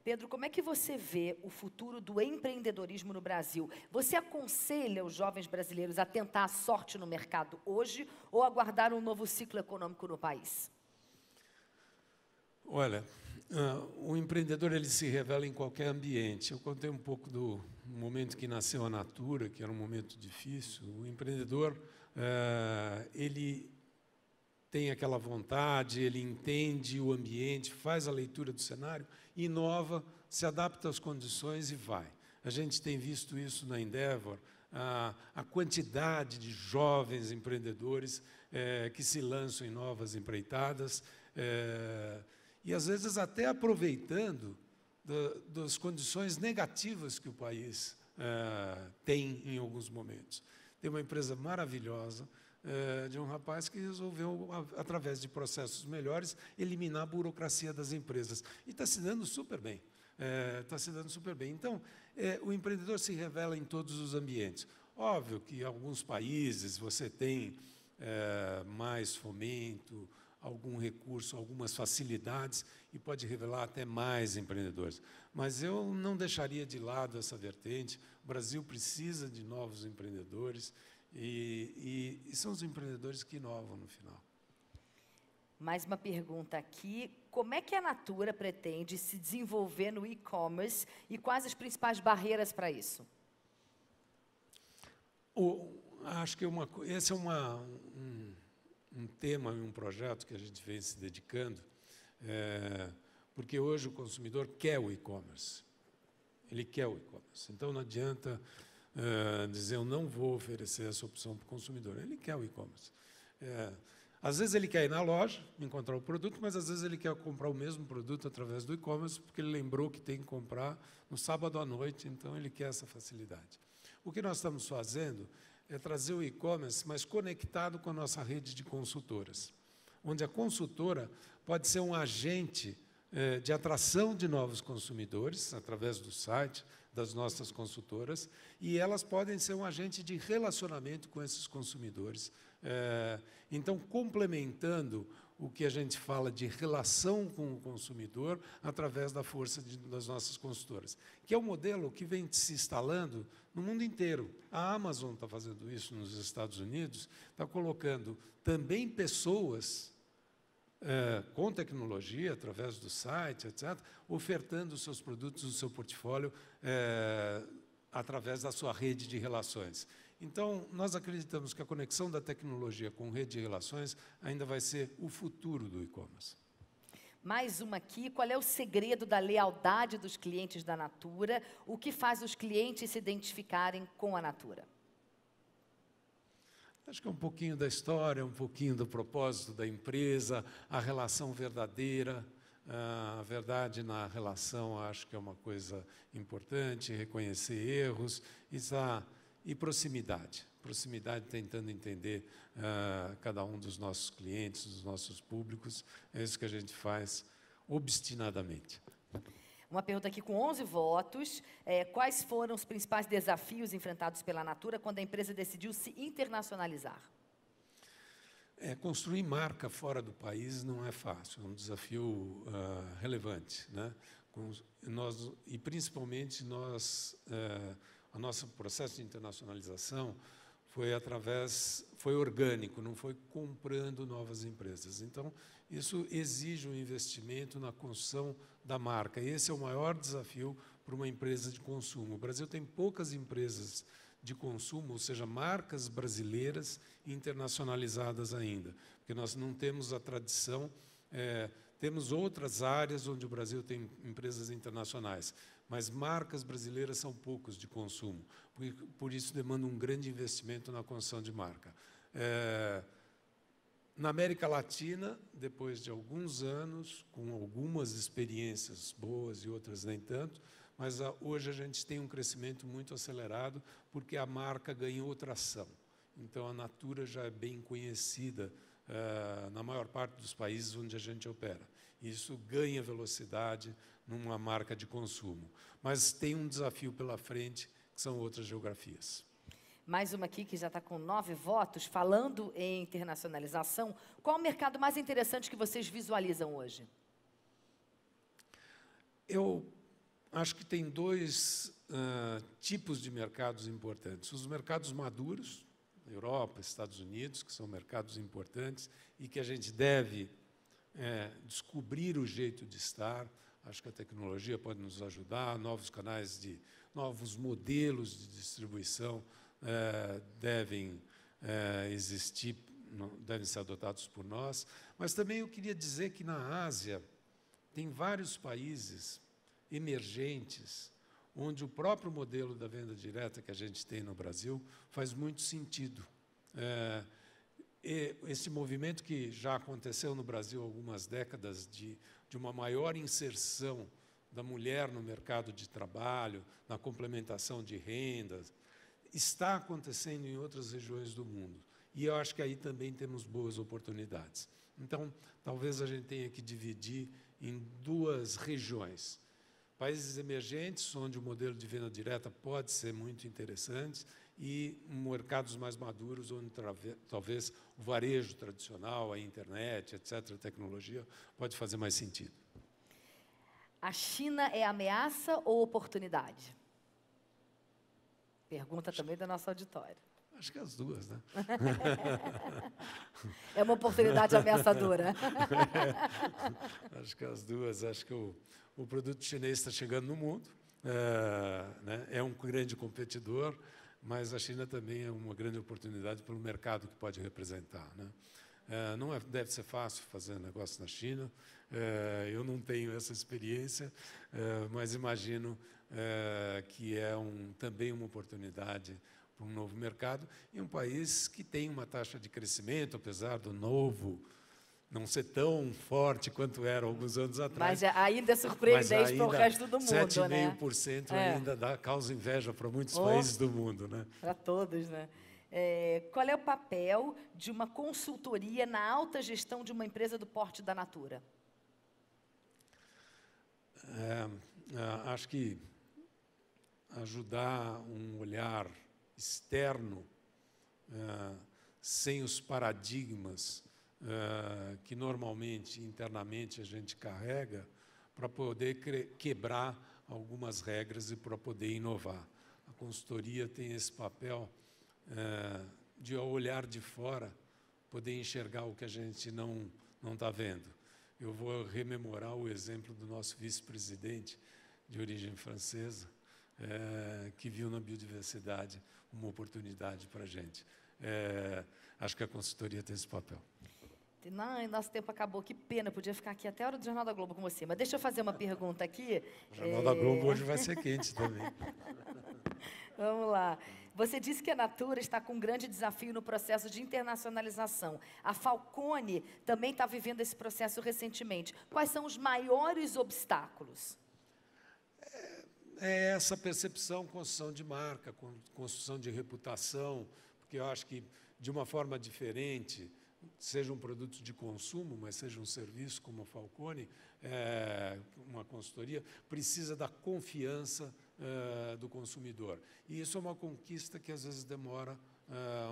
Pedro, como é que você vê o futuro do empreendedorismo no Brasil? Você aconselha os jovens brasileiros a tentar a sorte no mercado hoje ou aguardar um novo ciclo econômico no país? Olha, o empreendedor ele se revela em qualquer ambiente. Eu contei um pouco do momento que nasceu a Natura, que era um momento difícil. O empreendedor, ele tem aquela vontade, ele entende o ambiente, faz a leitura do cenário, inova, se adapta às condições e vai. A gente tem visto isso na Endeavor, a quantidade de jovens empreendedores que se lançam em novas empreitadas, e, às vezes, até aproveitando das condições negativas que o país tem em alguns momentos. Tem uma empresa maravilhosa, de um rapaz que resolveu, através de processos melhores, eliminar a burocracia das empresas. E está se dando super bem. Está se dando super bem. Então, o empreendedor se revela em todos os ambientes. Óbvio que em alguns países você tem mais fomento, algum recurso, algumas facilidades, e pode revelar até mais empreendedores. Mas eu não deixaria de lado essa vertente. O Brasil precisa de novos empreendedores, e são os empreendedores que inovam no final. Mais uma pergunta aqui. Como é que a Natura pretende se desenvolver no e-commerce e quais as principais barreiras para isso? Acho que esse é um tema, um projeto que a gente vem se dedicando, porque hoje o consumidor quer o e-commerce. Ele quer o e-commerce. Então, não adianta dizer, eu não vou oferecer essa opção para o consumidor. Ele quer o e-commerce. Às vezes ele quer ir na loja, encontrar o produto, mas às vezes ele quer comprar o mesmo produto através do e-commerce, porque ele lembrou que tem que comprar no sábado à noite, então ele quer essa facilidade. O que nós estamos fazendo é trazer o e-commerce mais conectado com a nossa rede de consultoras, onde a consultora pode ser um agente de atração de novos consumidores, através do site das nossas consultoras, e elas podem ser um agente de relacionamento com esses consumidores. Então, complementando o que a gente fala de relação com o consumidor através da força das nossas consultoras, que é um modelo que vem se instalando no mundo inteiro. A Amazon está fazendo isso nos Estados Unidos, está colocando também pessoas com tecnologia, através do site, etc., ofertando os seus produtos, o seu portfólio, através da sua rede de relações. Então, nós acreditamos que a conexão da tecnologia com rede de relações ainda vai ser o futuro do e-commerce. Mais uma aqui. Qual é o segredo da lealdade dos clientes da Natura? O que faz os clientes se identificarem com a Natura? Acho que é um pouquinho da história, um pouquinho do propósito da empresa, a relação verdadeira. A verdade na relação, acho que é uma coisa importante, reconhecer erros e proximidade. Proximidade, tentando entender cada um dos nossos clientes, dos nossos públicos. É isso que a gente faz obstinadamente. Uma pergunta aqui com 11 votos. Quais foram os principais desafios enfrentados pela Natura quando a empresa decidiu se internacionalizar? Construir marca fora do país não é fácil, é um desafio relevante, né? E principalmente o nosso processo de internacionalização foi orgânico, não foi comprando novas empresas. Então, isso exige um investimento na construção da marca. E esse é o maior desafio para uma empresa de consumo. O Brasil tem poucas empresas de consumo, ou seja, marcas brasileiras internacionalizadas ainda, porque nós não temos a tradição, temos outras áreas onde o Brasil tem empresas internacionais, mas marcas brasileiras são poucos de consumo, por isso demanda um grande investimento na construção de marca. Na América Latina, depois de alguns anos, com algumas experiências boas e outras nem tanto, mas hoje a gente tem um crescimento muito acelerado porque a marca ganhou tração. Então, a Natura já é bem conhecida na maior parte dos países onde a gente opera. Isso ganha velocidade numa marca de consumo. Mas tem um desafio pela frente, que são outras geografias. Mais uma aqui que já está com 9 votos. Falando em internacionalização, qual o mercado mais interessante que vocês visualizam hoje? Eu acho que tem dois tipos de mercados importantes. Os mercados maduros, Europa, Estados Unidos, que são mercados importantes e que a gente deve descobrir o jeito de estar. Acho que a tecnologia pode nos ajudar, novos canais, novos modelos de distribuição devem existir, devem ser adotados por nós. Mas também eu queria dizer que na Ásia tem vários países emergentes onde o próprio modelo da venda direta que a gente tem no Brasil faz muito sentido. Esse movimento que já aconteceu no Brasil há algumas décadas de uma maior inserção da mulher no mercado de trabalho, na complementação de rendas, está acontecendo em outras regiões do mundo. E eu acho que aí também temos boas oportunidades. Então, talvez a gente tenha que dividir em duas regiões. Países emergentes, onde o modelo de venda direta pode ser muito interessante, e mercados mais maduros, onde talvez o varejo tradicional, a internet, etc., a tecnologia, pode fazer mais sentido. A China é ameaça ou oportunidade? Pergunta também do nosso auditório. Acho que as duas, né? É uma oportunidade ameaçadora. Acho que as duas. Acho que o produto chinês está chegando no mundo, né? É um grande competidor, mas a China também é uma grande oportunidade para o mercado que pode representar, né? Não deve ser fácil fazer negócio na China, eu não tenho essa experiência, mas imagino que é também uma oportunidade para um novo mercado, e um país que tem uma taxa de crescimento, apesar do novo não ser tão forte quanto era alguns anos atrás. Mas ainda é surpreendente para o resto do mundo, 7,5% né? Ainda causa inveja para muitos países do mundo, né? Para todos, né? Qual é o papel de uma consultoria na alta gestão de uma empresa do porte da Natura? Acho que ajudar um olhar externo, sem os paradigmas que normalmente, internamente, a gente carrega, para poder quebrar algumas regras e para poder inovar. A consultoria tem esse papel de, ao olhar de fora, poder enxergar o que a gente não está vendo. Eu vou rememorar o exemplo do nosso vice-presidente, de origem francesa, que viu na biodiversidade uma oportunidade para a gente. Acho que a consultoria tem esse papel. Não, nosso tempo acabou, que pena, podia ficar aqui até a hora do Jornal da Globo com você. Mas deixa eu fazer uma pergunta aqui. O Jornal da Globo hoje vai ser quente também. Vamos lá. Você disse que a Natura está com um grande desafio no processo de internacionalização. A Falcone também está vivendo esse processo recentemente. Quais são os maiores obstáculos? É essa percepção, construção de marca, construção de reputação, porque eu acho que, de uma forma diferente, seja um produto de consumo, mas seja um serviço como a Falcone, uma consultoria, precisa da confiança do consumidor. E isso é uma conquista que, às vezes, demora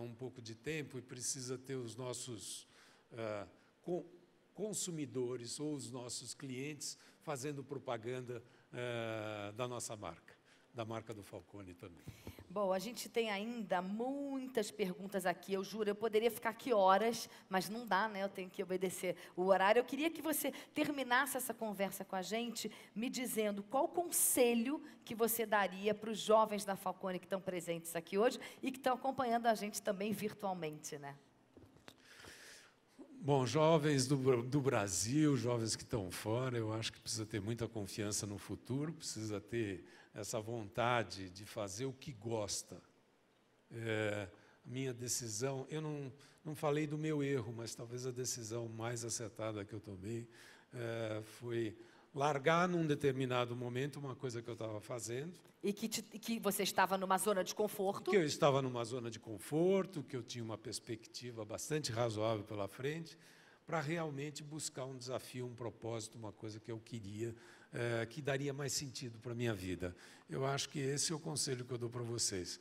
um pouco de tempo e precisa ter os nossos consumidores ou os nossos clientes fazendo propaganda da nossa marca, da marca do Falcone também. Bom, a gente tem ainda muitas perguntas aqui. Eu juro, eu poderia ficar aqui horas, mas não dá, né? Eu tenho que obedecer o horário. Eu queria que você terminasse essa conversa com a gente, me dizendo qual conselho que você daria para os jovens da Falcone que estão presentes aqui hoje e que estão acompanhando a gente também virtualmente, né? Bom, jovens do Brasil, jovens que estão fora, eu acho que precisa ter muita confiança no futuro, precisa ter essa vontade de fazer o que gosta. Minha decisão, eu não falei do meu erro, mas talvez a decisão mais acertada que eu tomei foi largar num determinado momento uma coisa que eu estava fazendo. E que você estava numa zona de conforto. Que eu estava numa zona de conforto, que eu tinha uma perspectiva bastante razoável pela frente, para realmente buscar um desafio, um propósito, uma coisa que eu queria, que daria mais sentido para a minha vida. Eu acho que esse é o conselho que eu dou para vocês.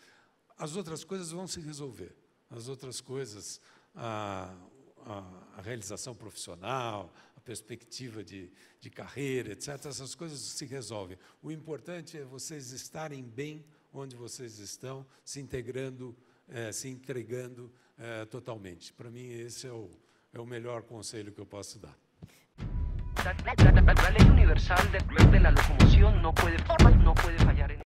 As outras coisas vão se resolver. As outras coisas, a realização profissional, a perspectiva de carreira, etc., essas coisas se resolvem. O importante é vocês estarem bem onde vocês estão, se integrando, se entregando totalmente. Para mim, esse é o melhor conselho que eu posso dar. La ley universal de la locomoción no puede